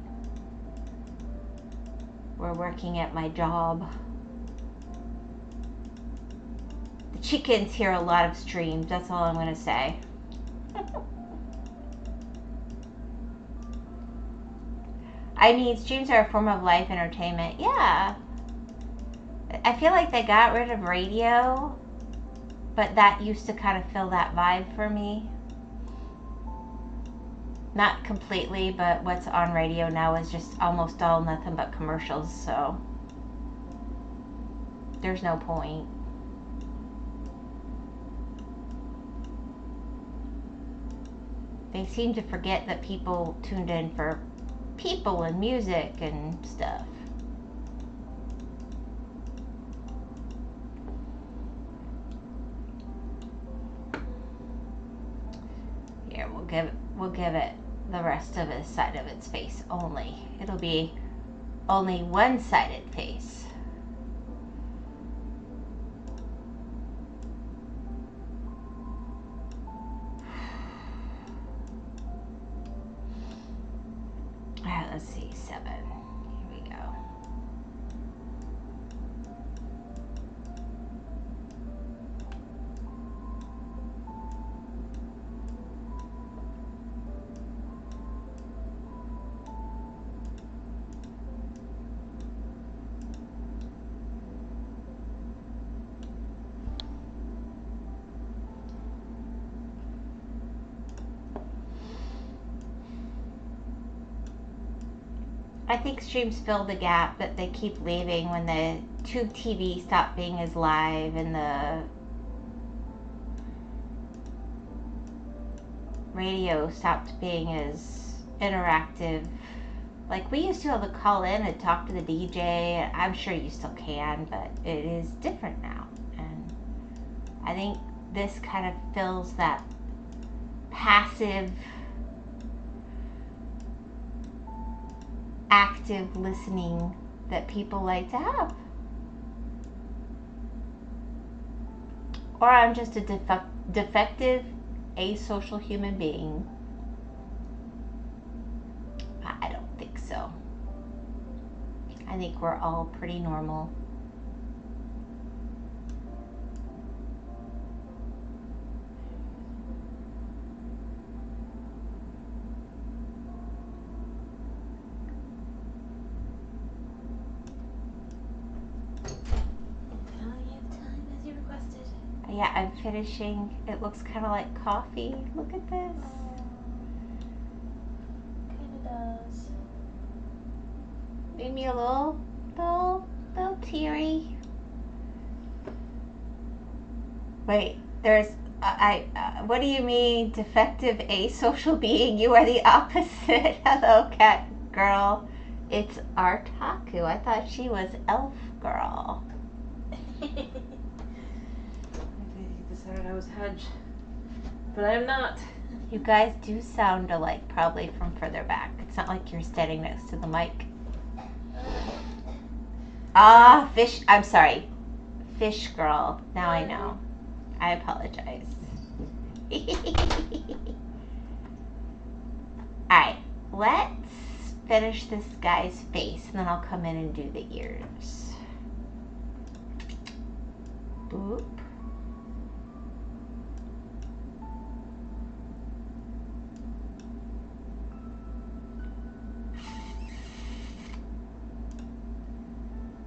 Or working at my job. The chickens hear a lot of streams, that's all I'm going to say. I mean, streams are a form of life entertainment. Yeah. I feel like they got rid of radio, but that used to kind of fill that vibe for me. Not completely, but what's on radio now is just almost all nothing but commercials, so there's no point. They seem to forget that people tuned in for people and music and stuff. Here, we'll give it the rest of the side of its face only. It'll be only one-sided face. Let's see, 7. Here we go. I think streams fill the gap that they keep leaving when the tube TV stopped being as live and the radio stopped being as interactive. Like, we used to be able to call in and talk to the DJ. I'm sure you still can, but it is different now. And I think this kind of fills that passive, active listening that people like to have. Or I'm just a defective, asocial human being. I don't think so. I think we're all pretty normal. Yeah, I'm finishing. It looks kind of like coffee. Look at this. Kind of does. Made me a little teary. Wait, there's what do you mean, defective asocial being? You are the opposite. Hello, cat girl. It's Artaku. I thought she was elf girl. Decided I was Hudge, but I'm not. You guys do sound alike, probably from further back. It's not like you're standing next to the mic. Fish. I'm sorry, fish girl. Now I know. I apologize. Alright, let's finish this guy's face, and then I'll come in and do the ears. Boop.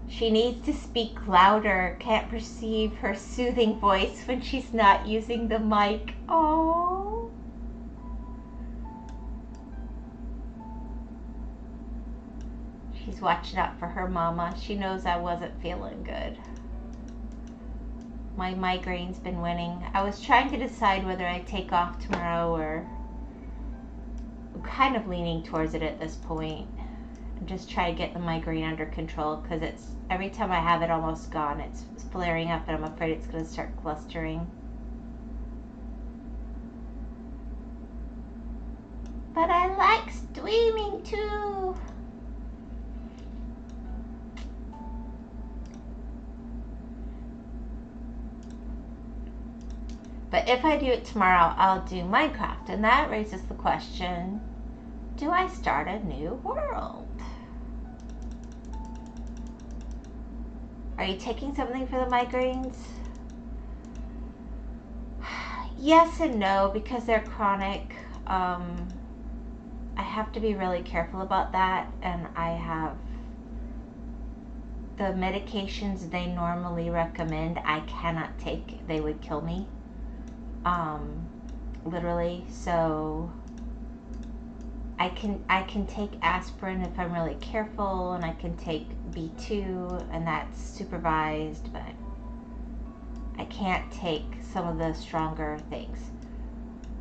She needs to speak louder. Can't perceive her soothing voice when she's not using the mic. Oh. She's watching out for her mama. She knows I wasn't feeling good. My migraine's been winning. I was trying to decide whether I take off tomorrow, or I'm kind of leaning towards it at this point. And just try to get the migraine under control, because it's every time I have it almost gone, it's flaring up and I'm afraid it's going to start clustering. But I like streaming too. But if I do it tomorrow, I'll do Minecraft, and that raises the question, do I start a new world? Are you taking something for the migraines? Yes and no, because they're chronic. I have to be really careful about that, and I have the medications they normally recommend I cannot take. They would kill me. Literally. So I can take aspirin if I'm really careful, and I can take B2, and that's supervised, but I can't take some of the stronger things.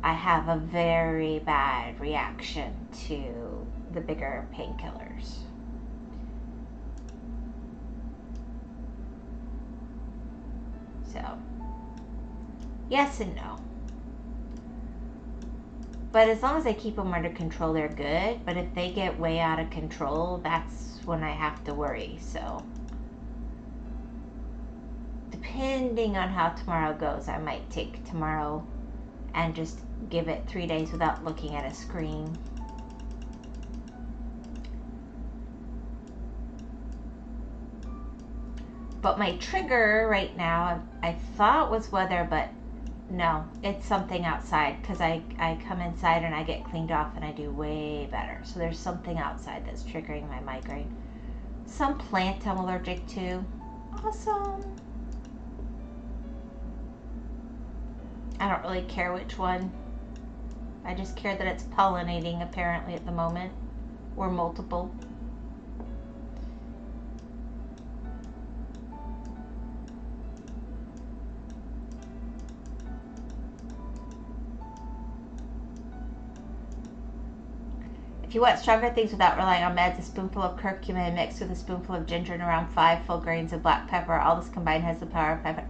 I have a very bad reaction to the bigger painkillers. So, yes and no. But as long as I keep them under control, they're good. But if they get way out of control, that's when I have to worry. So, depending on how tomorrow goes, I might take tomorrow and just give it 3 days without looking at a screen. But my trigger right now, I thought was weather, but no, it's something outside, because I come inside and I get cleaned off and I do way better. So there's something outside that's triggering my migraine. Some plant I'm allergic to. Awesome. I don't really care which one. I just care that it's pollinating apparently at the moment, or multiple. If you want stronger things without relying on meds, a spoonful of curcumin mixed with a spoonful of ginger and around 5 full grains of black pepper. All this combined has the power of pepper.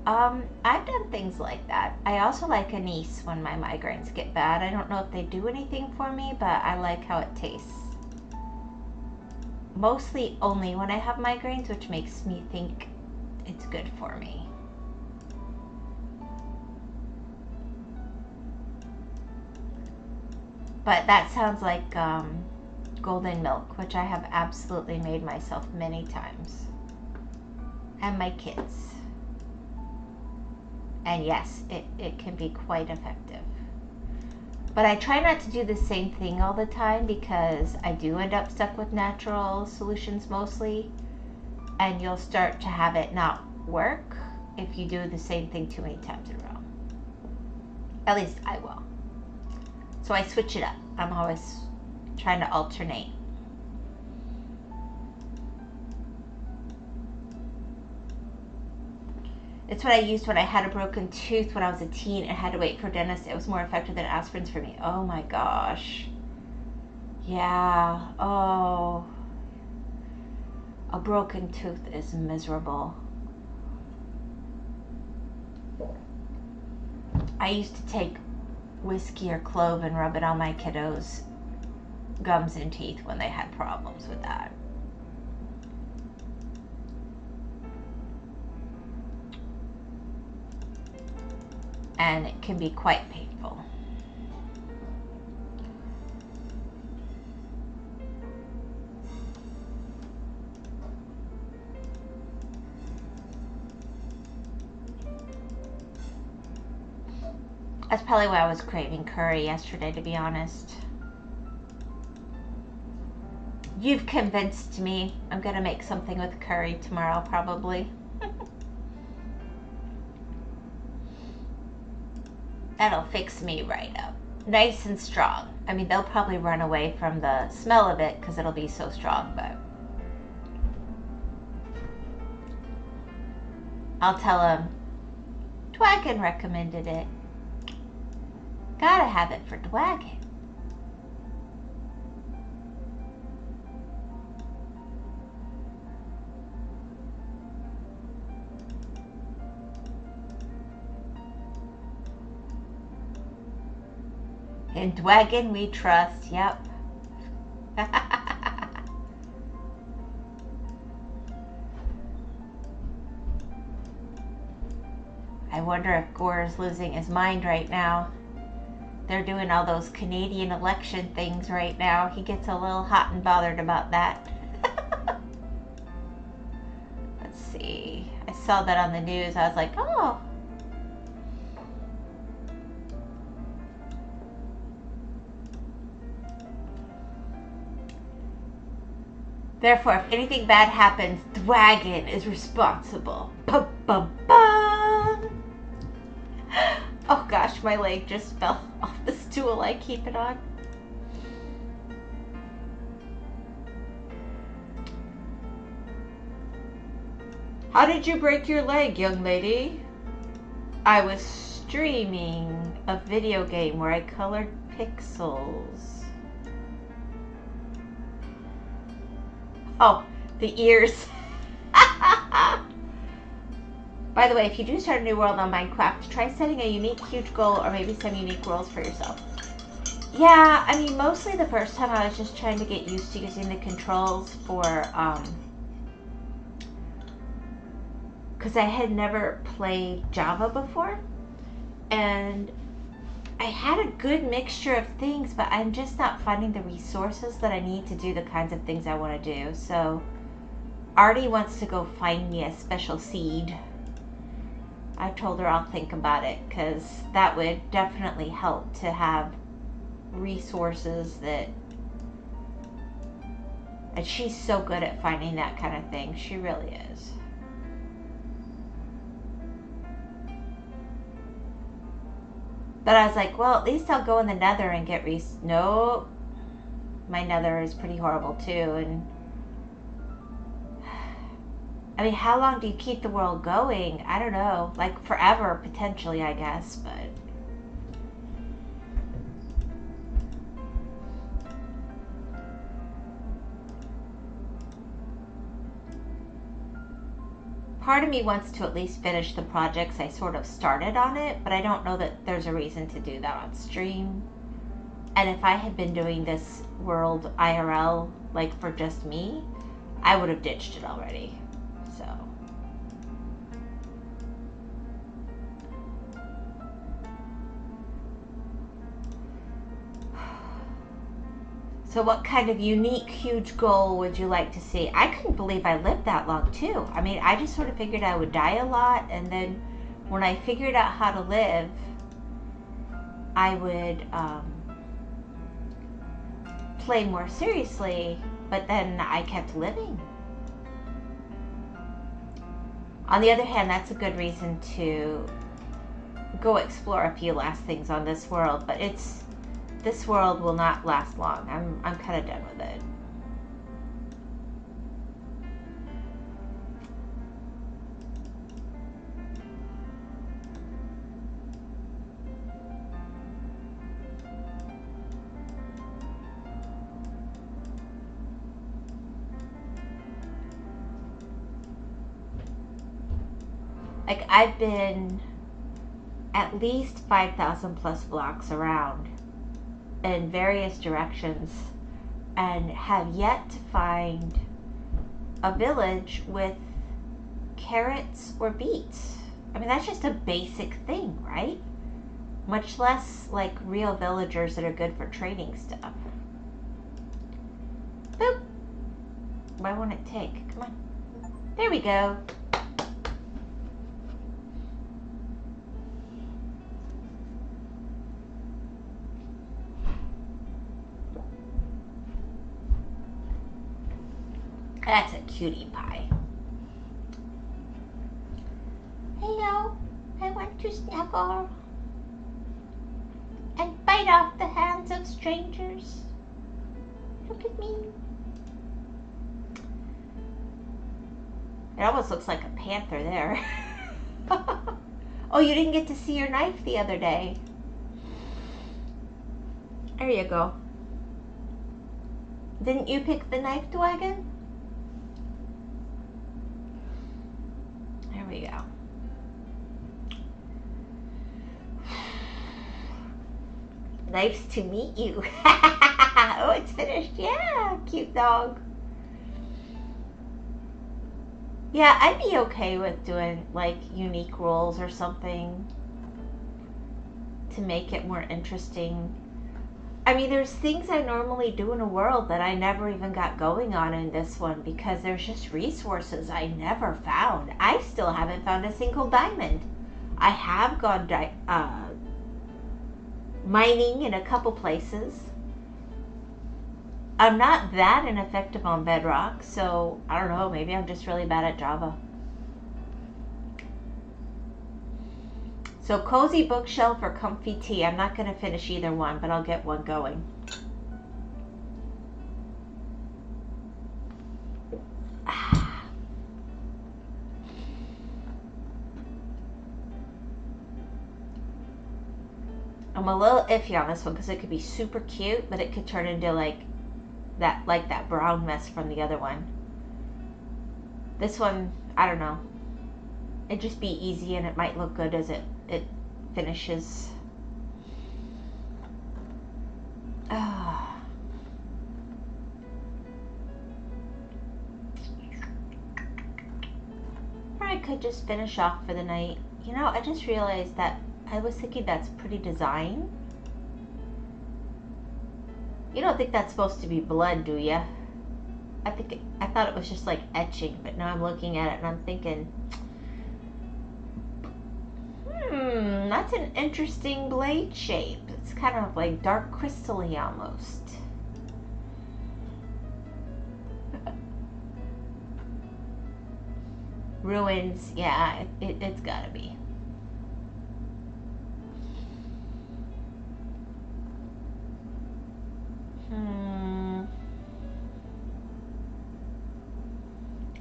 I've done things like that. I also like anise when my migraines get bad. I don't know if they do anything for me, but I like how it tastes. Mostly only when I have migraines, which makes me think it's good for me. But that sounds like golden milk, which I have absolutely made myself many times. And my kids. And yes, it can be quite effective. But I try not to do the same thing all the time, because I do end up stuck with natural solutions mostly. And you'll start to have it not work if you do the same thing too many times in a row. At least I will. So I switch it up. I'm always trying to alternate. It's what I used when I had a broken tooth when I was a teen and had to wait for a dentist. It was more effective than aspirins for me. Oh my gosh. Yeah. Oh. A broken tooth is miserable. I used to take whiskey or clove and rub it on my kiddos' gums and teeth when they had problems with that. And it can be quite painful. That's probably why I was craving curry yesterday, to be honest. You've convinced me. I'm gonna make something with curry tomorrow, probably. That'll fix me right up. Nice and strong. I mean, they'll probably run away from the smell of it because it'll be so strong, but I'll tell them, Dwagon recommended it. Gotta have it for Dwagon. In Dwagon we trust, yep. I wonder if Gore's losing his mind right now. They're doing all those Canadian election things right now. He gets a little hot and bothered about that. Let's see. I saw that on the news. I was like, oh. Therefore, if anything bad happens, Dwagon is responsible. Bum, bum, bum. Oh gosh, my leg just fell off the stool I keep it on. How did you break your leg, young lady? I was streaming a video game where I colored pixels. Oh, the ears. By the way, if you do start a new world on Minecraft, try setting a unique, huge goal or maybe some unique rules for yourself. Yeah, I mean, mostly the first time I was just trying to get used to using the controls for, because I had never played Java before. And I had a good mixture of things, but I'm just not finding the resources that I need to do the kinds of things I want to do. So, Artie wants to go find me a special seed. I told her I'll think about it, because that would definitely help to have resources that... And she's so good at finding that kind of thing. She really is. But I was like, well, at least I'll go in the nether and get Nope. My nether is pretty horrible too. And I mean, how long do you keep the world going? I don't know. Like forever, potentially, I guess. But part of me wants to at least finish the projects I sort of started on it, but I don't know that there's a reason to do that on stream. And if I had been doing this world IRL, like for just me, I would have ditched it already. So what kind of unique, huge goal would you like to see? I couldn't believe I lived that long, too. I mean, I just sort of figured I would die a lot, and then when I figured out how to live, I would play more seriously, but then I kept living. On the other hand, that's a good reason to go explore a few last things on this world, but this world will not last long. I'm kind of done with it. Like, I've been at least 5,000 plus blocks around in various directions and have yet to find a village with carrots or beets. I mean, that's just a basic thing, right? Much less like real villagers that are good for trading stuff. Boop. Why won't it take? Come on. There we go. That's a cutie pie. Hello, I want to snuggle and bite off the hands of strangers. Look at me. It almost looks like a panther there. Oh, you didn't get to see your knife the other day. There you go. Didn't you pick the knife, Dwagon? There we go. Nice to meet you. Oh, it's finished. Yeah, cute dog. Yeah, I'd be okay with doing like unique rules or something to make it more interesting. I mean, there's things I normally do in a world that I never even got going on in this one because there's just resources I never found. I still haven't found a single diamond. I have gone mining in a couple places. I'm not that ineffective on Bedrock, so I don't know, maybe I'm just really bad at Java. So cozy bookshelf or comfy tea. I'm not going to finish either one, but I'll get one going. I'm a little iffy on this one because it could be super cute, but it could turn into like that brown mess from the other one. This one, I don't know. It'd just be easy and it might look good as it finishes. Or I could just finish off for the night. You know, I just realized that I was thinking that's pretty design. You don't think that's supposed to be blood, do you? I thought it was just like etching, but now I'm looking at it and I'm thinking, that's an interesting blade shape. It's kind of like dark crystal-y almost. Ruins, yeah, it's gotta be.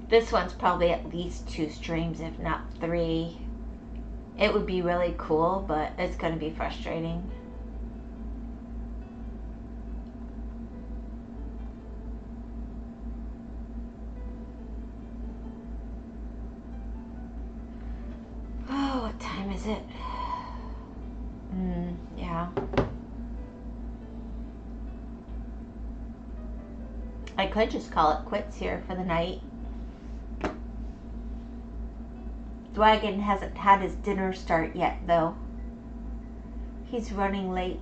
This one's probably at least 2 streams, if not 3. It would be really cool, but it's gonna be frustrating. Oh, what time is it? Yeah. I could just call it quits here for the night. Dwagon hasn't had his dinner start yet, though. He's running late.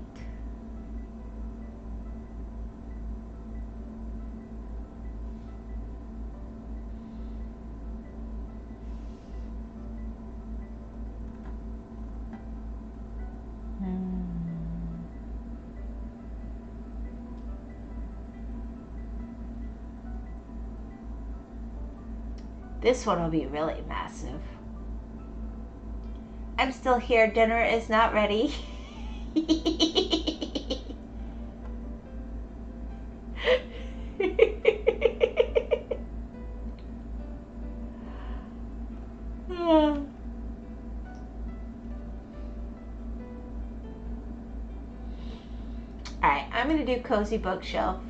This one will be really massive. I'm still here. Dinner is not ready. Alright, I'm going to do cozy bookshelf.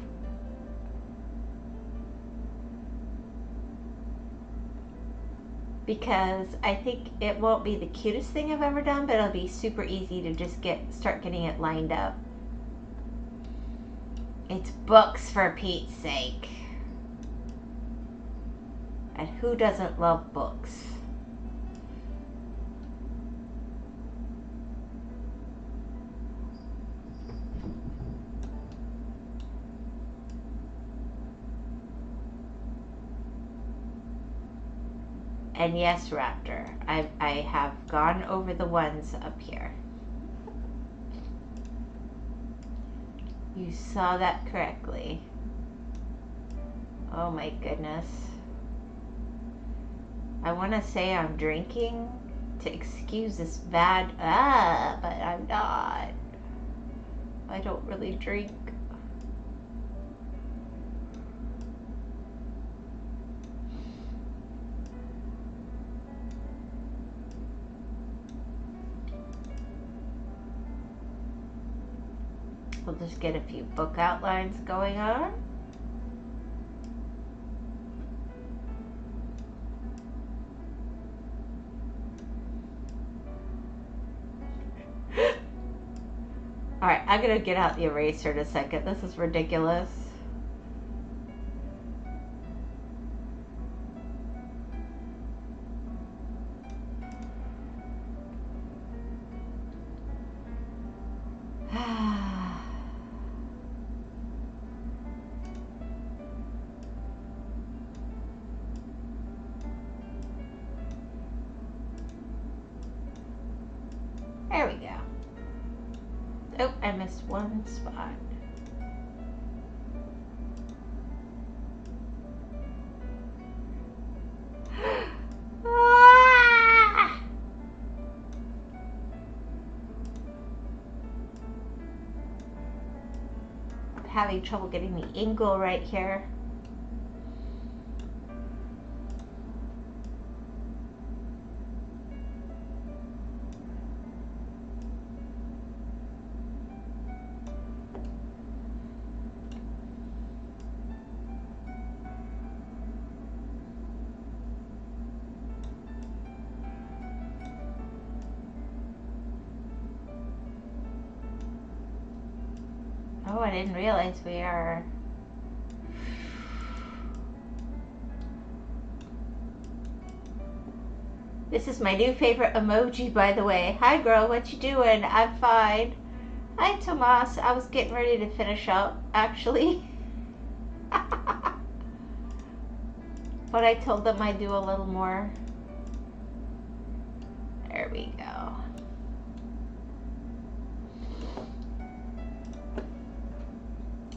Because I think it won't be the cutest thing I've ever done, but it'll be super easy to just start getting it lined up. It's books, for Pete's sake. And who doesn't love books? And yes, Raptor, I have gone over the ones up here. You saw that correctly. Oh my goodness. I want to say I'm drinking to excuse this bad, but I'm not. I don't really drink. We'll just get a few book outlines going on. Alright, I'm gonna get out the eraser in a second. This is ridiculous. There we go. Oh, I missed one spot. Ah! I'm having trouble getting the angle right here. Oh, I didn't realize we are... This is my new favorite emoji, by the way. Hi, girl. What you doing? I'm fine. Hi, Tomas. I was getting ready to finish up, actually. But I told them I'd do a little more. There we go.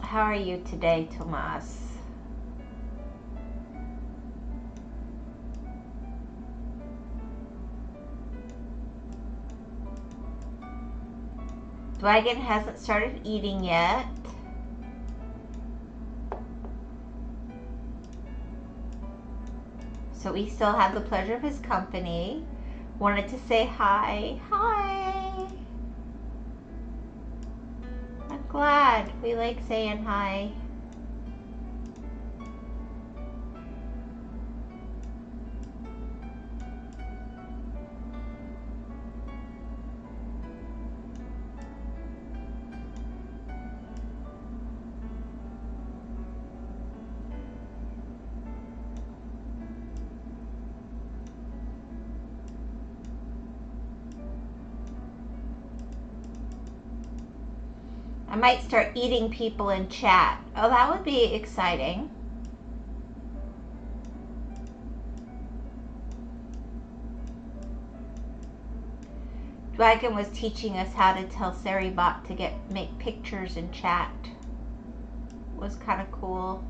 How are you today, Tomas? Dragon hasn't started eating yet. So we still have the pleasure of his company. Wanted to say hi. Hi! I'm glad. We like saying hi. I might start eating people in chat. Oh, that would be exciting. Dragon was teaching us how to tell Seribot to make pictures in chat. It was kind of cool.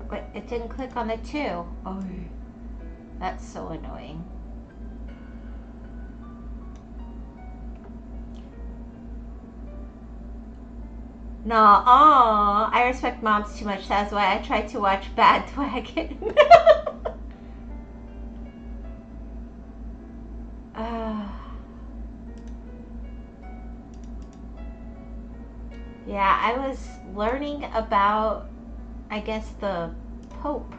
But it didn't click on the 2. Oh, that's so annoying. No, I respect moms too much. That's why I try to watch Bad Dragon. Yeah, I was learning about, I guess, the Pope.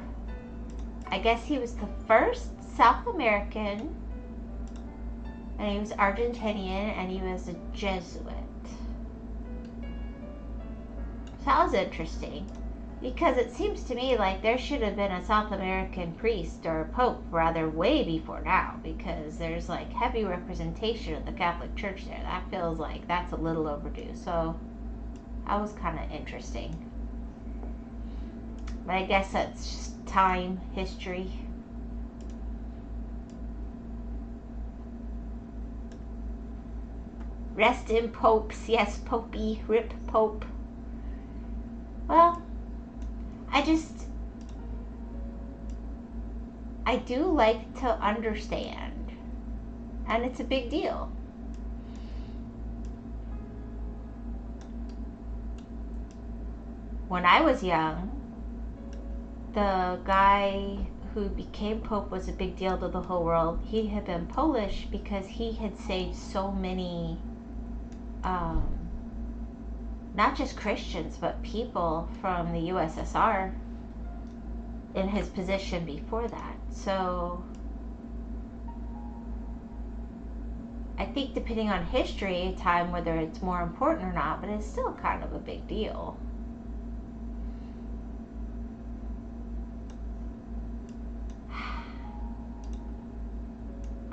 I guess he was the first South American, and he was Argentinian, and he was a Jesuit. So that was interesting, because it seems to me like there should have been a South American priest, or a Pope, rather, way before now, because there's like heavy representation of the Catholic Church there. That feels like that's a little overdue. So that was kind of interesting. But I guess that's just time, history. Rest in popes. Yes, Popey. Rip Pope. Well, I I do like to understand. And it's a big deal. When I was young, the guy who became Pope was a big deal to the whole world. He had been Polish because he had saved so many, not just Christians, but people from the USSR in his position before that. So I think depending on history, time, whether it's more important or not, but it's still kind of a big deal.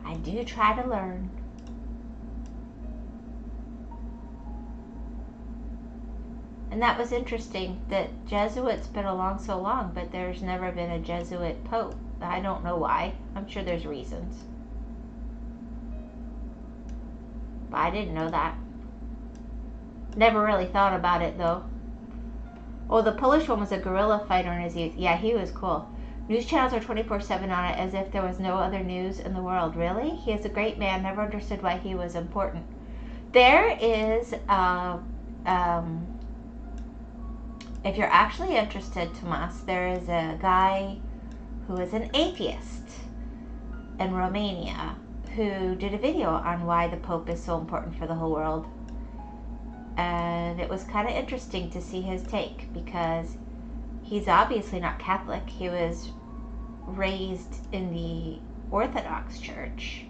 I do try to learn. And that was interesting that Jesuits been along so long, but there's never been a Jesuit Pope. I don't know why. I'm sure there's reasons. But I didn't know that. Never really thought about it though. Oh, the Polish one was a guerrilla fighter in his youth. Yeah, he was cool. News channels are 24/7 on it as if there was no other news in the world. Really? He is a great man. Never understood why he was important. There is, if you're actually interested, Tomas, there is a guy who is an atheist in Romania who did a video on why the Pope is so important for the whole world. And it was kind of interesting to see his take because he's obviously not Catholic. He was raised in the Orthodox Church,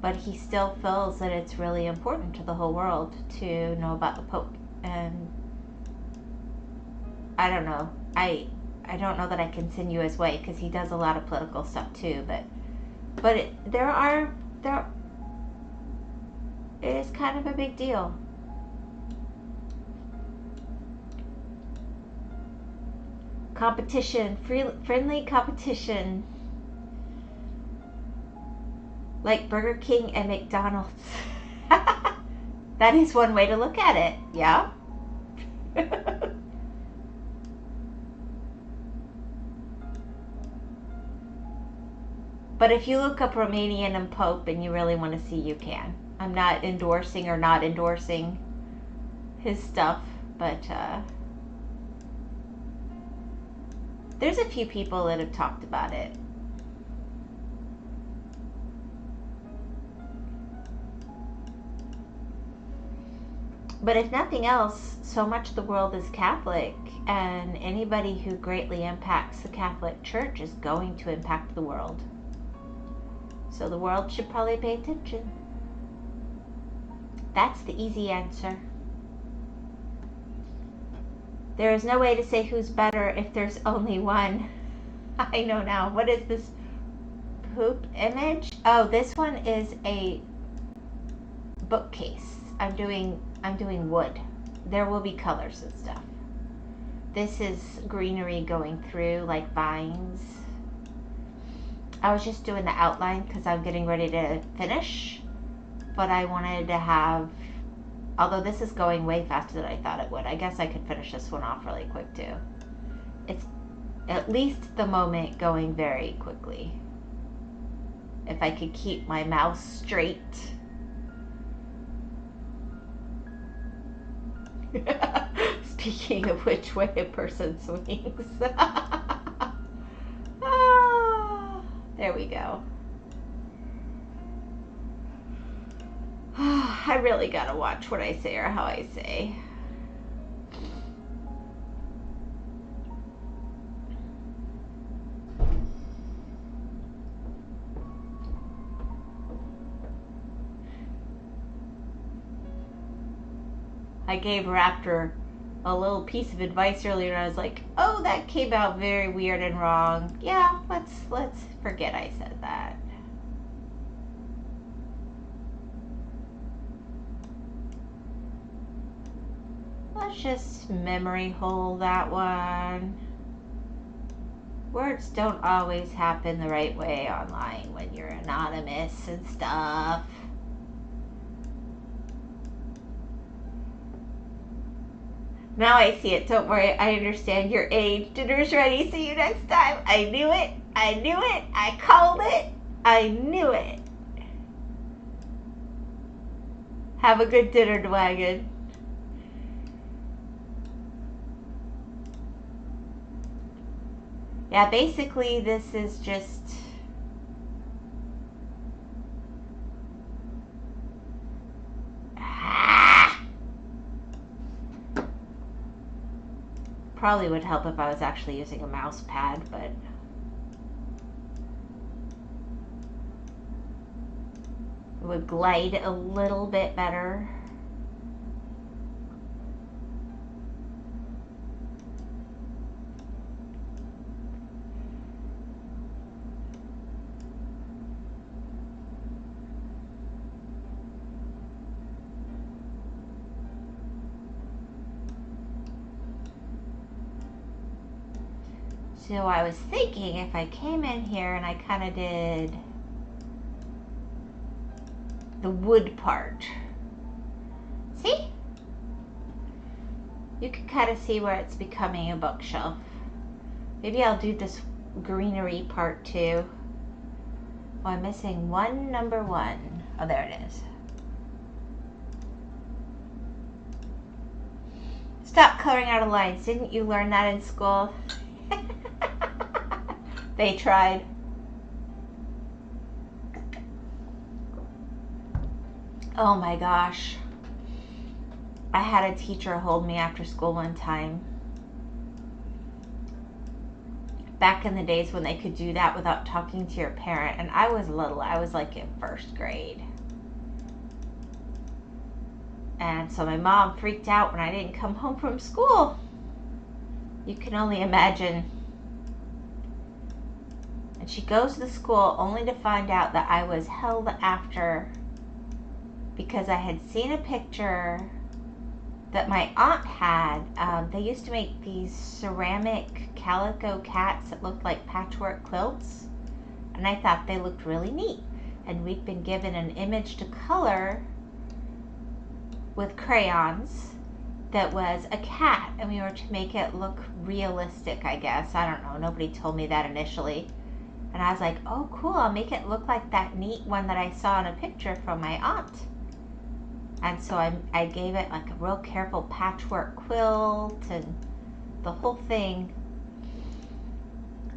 but he still feels that it's really important to the whole world to know about the Pope. And I don't know. I don't know that I can send you his way because he does a lot of political stuff too. But it is kind of a big deal. Competition, friendly competition, like Burger King and McDonald's. That is one way to look at it. Yeah. But if you look up Romanian and Pope and you really want to see, you can. I'm not endorsing or not endorsing his stuff, but there's a few people that have talked about it. But if nothing else, so much of the world is Catholic, and anybody who greatly impacts the Catholic Church is going to impact the world. So the world should probably pay attention. That's the easy answer. There is no way to say who's better if there's only one. I know now. What is this poop image? Oh, this one is a bookcase. I'm doing wood. There will be colors and stuff. This is greenery going through, like vines. I was just doing the outline because I'm getting ready to finish, but I wanted to have, although this is going way faster than I thought it would, I guess I could finish this one off really quick too. It's at least the moment going very quickly. If I could keep my mouse straight. Speaking of which way a person swings. There we go. I really gotta watch what I say or how I say. I gave Raptor a little piece of advice earlier and I was like, oh, that came out very weird and wrong. Yeah, let's forget I said that. Let's just memory hole that one. Words don't always happen the right way online when you're anonymous and stuff. Now I see it. Don't worry. I understand your age. Dinner's ready. See you next time. I knew it. I knew it. I called it. I knew it. Have a good dinner, Dwagon. Yeah, basically this is just probably would help if I was actually using a mouse pad, but it would glide a little bit better. So I was thinking if I came in here and I kind of did the wood part. See? You can kind of see where it's becoming a bookshelf. Maybe I'll do this greenery part too. Oh, I'm missing one number 1. Oh, there it is. Stop coloring out of lines. Didn't you learn that in school? They tried. Oh my gosh. I had a teacher hold me after school one time. Back in the days when they could do that without talking to your parent, and I was little. I was like in 1st grade. And so my mom freaked out when I didn't come home from school. You can only imagine. And she goes to school only to find out that I was held after because I had seen a picture that my aunt had. They used to make these ceramic calico cats that looked like patchwork quilts. And I thought they looked really neat. And we'd been given an image to color with crayons that was a cat. And we were to make it look realistic, I guess. I don't know. Nobody told me that initially. And I was like, oh, cool. I'll make it look like that neat one that I saw in a picture from my aunt. And so I gave it like a real careful patchwork quilt and the whole thing.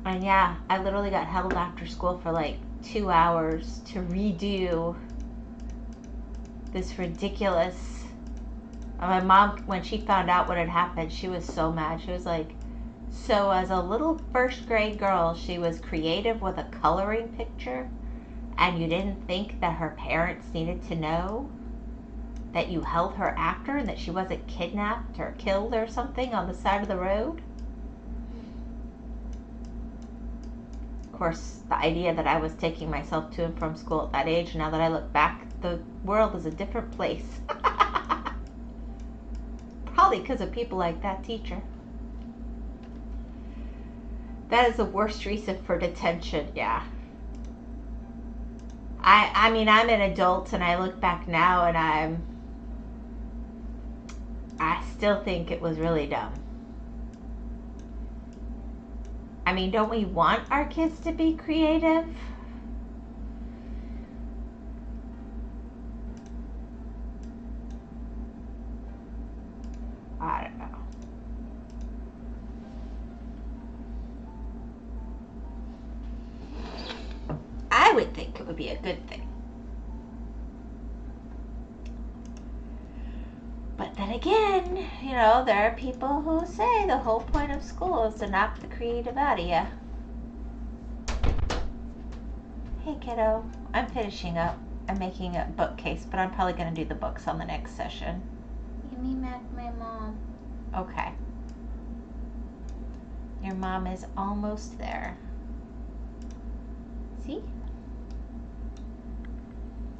And yeah, I literally got held after school for like 2 hours to redo this ridiculous. And my mom, when she found out what had happened, she was so mad. She was like, so as a little 1st grade girl, she was creative with a coloring picture, and you didn't think that her parents needed to know that you held her after and that she wasn't kidnapped or killed or something on the side of the road? Of course, the idea that I was taking myself to and from school at that age, now that I look back, the world is a different place. Probably because of people like that teacher. That is the worst reason for detention, yeah. I mean, I'm an adult and I look back now and I still think it was really dumb. I mean, don't we want our kids to be creative? I don't know. I would think it would be a good thing. But then again, you know, there are people who say the whole point of school is to knock the creative out of you. Hey kiddo, I'm finishing up. I'm making a bookcase, but I'm probably going to do the books on the next session. You mean back my mom? Okay. Your mom is almost there. See?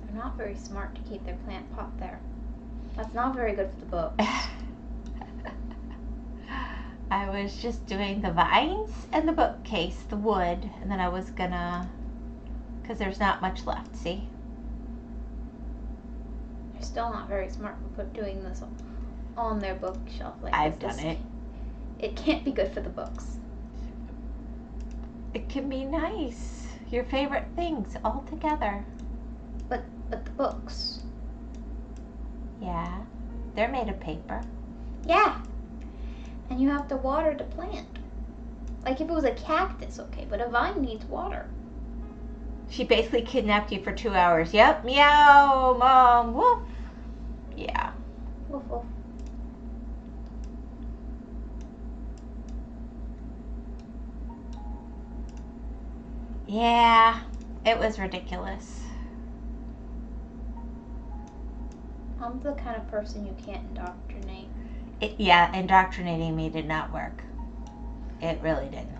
They're not very smart to keep their plant pot there. That's not very good for the book. I was just doing the vines and the bookcase, the wood, and then I was gonna, because there's not much left, see? They're still not very smart for doing this on their bookshelf like this. I've done it. It can't be good for the books. It can be nice. Your favorite things all together. But the books. Yeah. They're made of paper. Yeah. And you have to water the plant. Like if it was a cactus, okay, but a vine needs water. She basically kidnapped you for 2 hours. Yep. Meow, Mom. Woof. Yeah. Woof woof. Yeah. It was ridiculous. I'm the kind of person you can't indoctrinate. Yeah, indoctrinating me did not work. It really didn't.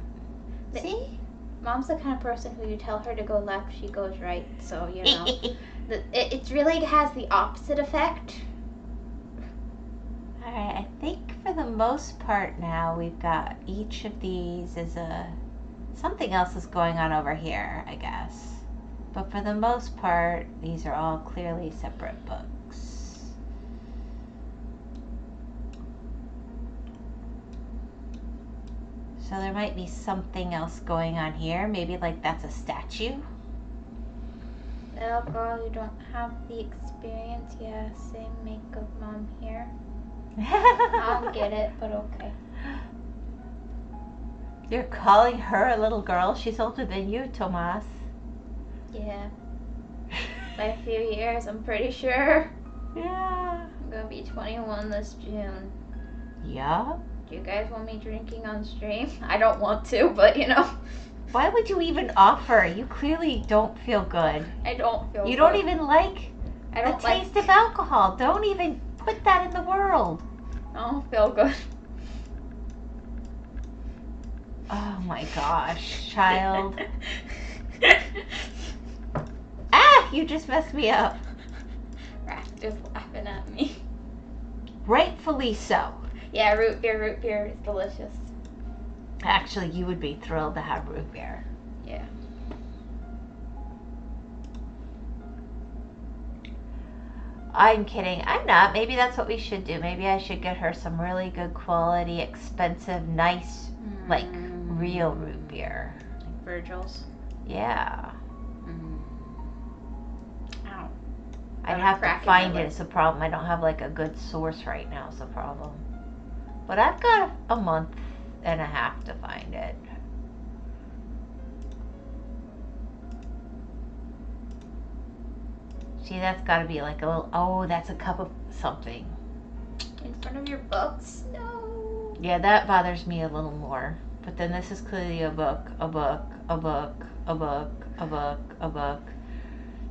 See? Mom's the kind of person who you tell her to go left, she goes right. So, you know, it really has the opposite effect. Alright, I think for the most part now we've got each of these as something else is going on over here, I guess. But for the most part, these are all clearly separate books. So there might be something else going on here. Maybe like that's a statue. Little girl, you don't have the experience. Yeah, same makeup, Mom here. I don't get it, but okay. You're calling her a little girl? She's older than you, Tomas. Yeah. By a few years, I'm pretty sure. Yeah. I'm gonna be 21 this June. Yeah. Do you guys want me drinking on stream? I don't want to, but you know. Why would you even offer? You clearly don't feel good. I don't feel You good. don't even like I don't the taste of alcohol. Don't even put that in the world. I don't feel good. Oh my gosh, child. Ah, you just messed me up. Raph just laughing at me. Rightfully so. Yeah, root beer is delicious. Actually, you would be thrilled to have root beer. Yeah. I'm kidding. I'm not. Maybe that's what we should do. Maybe I should get her some really good quality, expensive, nice, like real root beer. Like Virgil's. Yeah. Ow. I'd have to find it. It's a problem. I don't have like a good source right now. It's a problem. But I've got a month and a half to find it. See, that's got to be like a little. Oh, that's a cup of something. In front of your books? No. Yeah, that bothers me a little more. But then this is clearly a book, a book, a book, a book, a book, a book.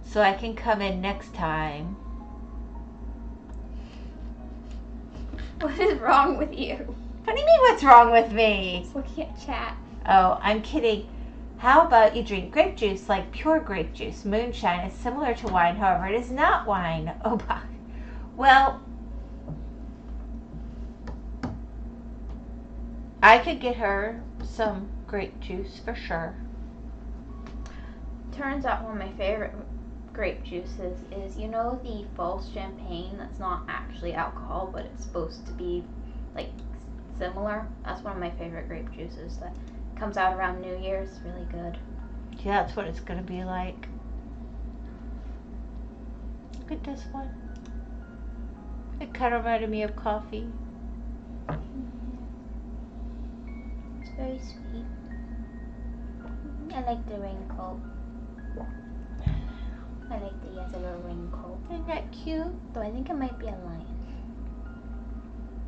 So I can come in next time. What is wrong with you? What do you mean, what's wrong with me? Just looking at chat. Oh, I'm kidding. How about you drink grape juice like pure grape juice? Moonshine is similar to wine, however, it is not wine. Oh, well, I could get her some grape juice for sure. Turns out one of my favorite grape juices is, you know, the false champagne that's not actually alcohol, but it's supposed to be like similar. That's one of my favorite grape juices that comes out around New Year's. It's really good. Yeah, that's what it's gonna be like. Look at this one. It kind of reminded me of coffee. It's very sweet. I like the raincoat. I like that he has a little raincoat. Isn't that cute? Though I think it might be a lion.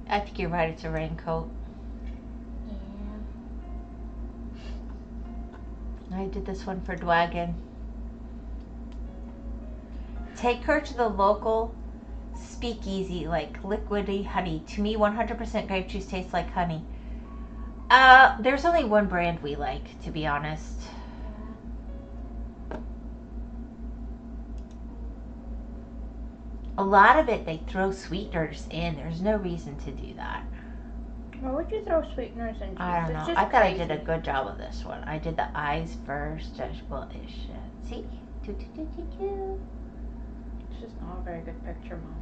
I think you're right, it's a raincoat. Yeah. I did this one for Dwagon. Take her to the local speakeasy, like liquidy honey. To me, 100% grape juice tastes like honey. There's only one brand we like, to be honest. A lot of it, they throw sweeteners in. There's no reason to do that. Why would you throw sweeteners in juice? I don't know. I thought I did a good job of this one. I did the eyes first. Well, see? It's just not a very good picture, Mom.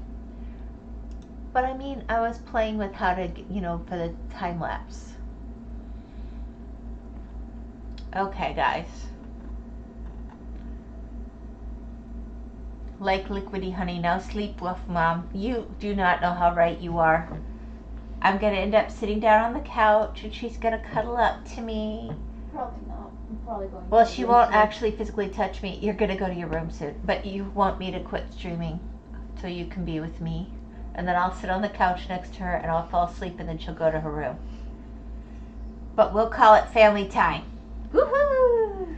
But I mean, I was playing with how to, for the time lapse. Okay, guys. Like liquidy honey, now sleep with Mom. You do not know how right you are. I'm gonna end up sitting down on the couch and she's gonna cuddle up to me. Probably not. I'm probably going. Well, to she the won't room actually physically touch me. You're gonna go to your room soon. But you want me to quit streaming so you can be with me. And then I'll sit on the couch next to her and I'll fall asleep and then she'll go to her room. But we'll call it family time. Woohoo!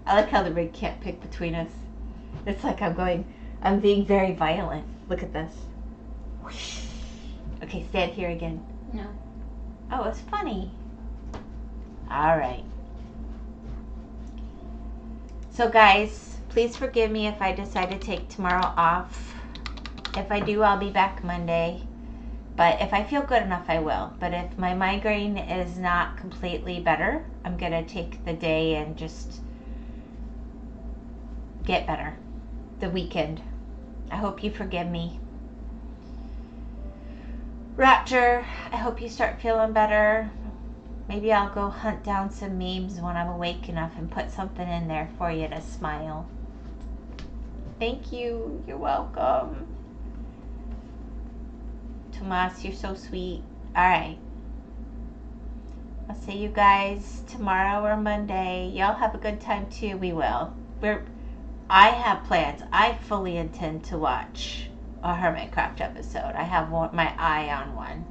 I like how the rig can't pick between us. It's like I'm being very violent. Look at this. Whoosh. Okay, stand here again. No. Oh, it's funny. All right. So guys, please forgive me if I decide to take tomorrow off. If I do, I'll be back Monday. But if I feel good enough, I will. But if my migraine is not completely better, I'm going to take the day and just get better. The weekend. I hope you forgive me. Raptor, I hope you start feeling better. Maybe I'll go hunt down some memes when I'm awake enough and put something in there for you to smile. Thank you. You're welcome. Tomas, you're so sweet. Alright. I'll see you guys tomorrow or Monday. Y'all have a good time too. We will. I have plans. I fully intend to watch a Hermitcraft episode. I have my eye on one.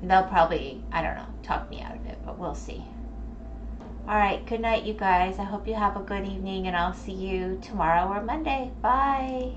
They'll probably, I don't know, talk me out of it, but we'll see. Alright, good night, you guys. I hope you have a good evening, and I'll see you tomorrow or Monday. Bye.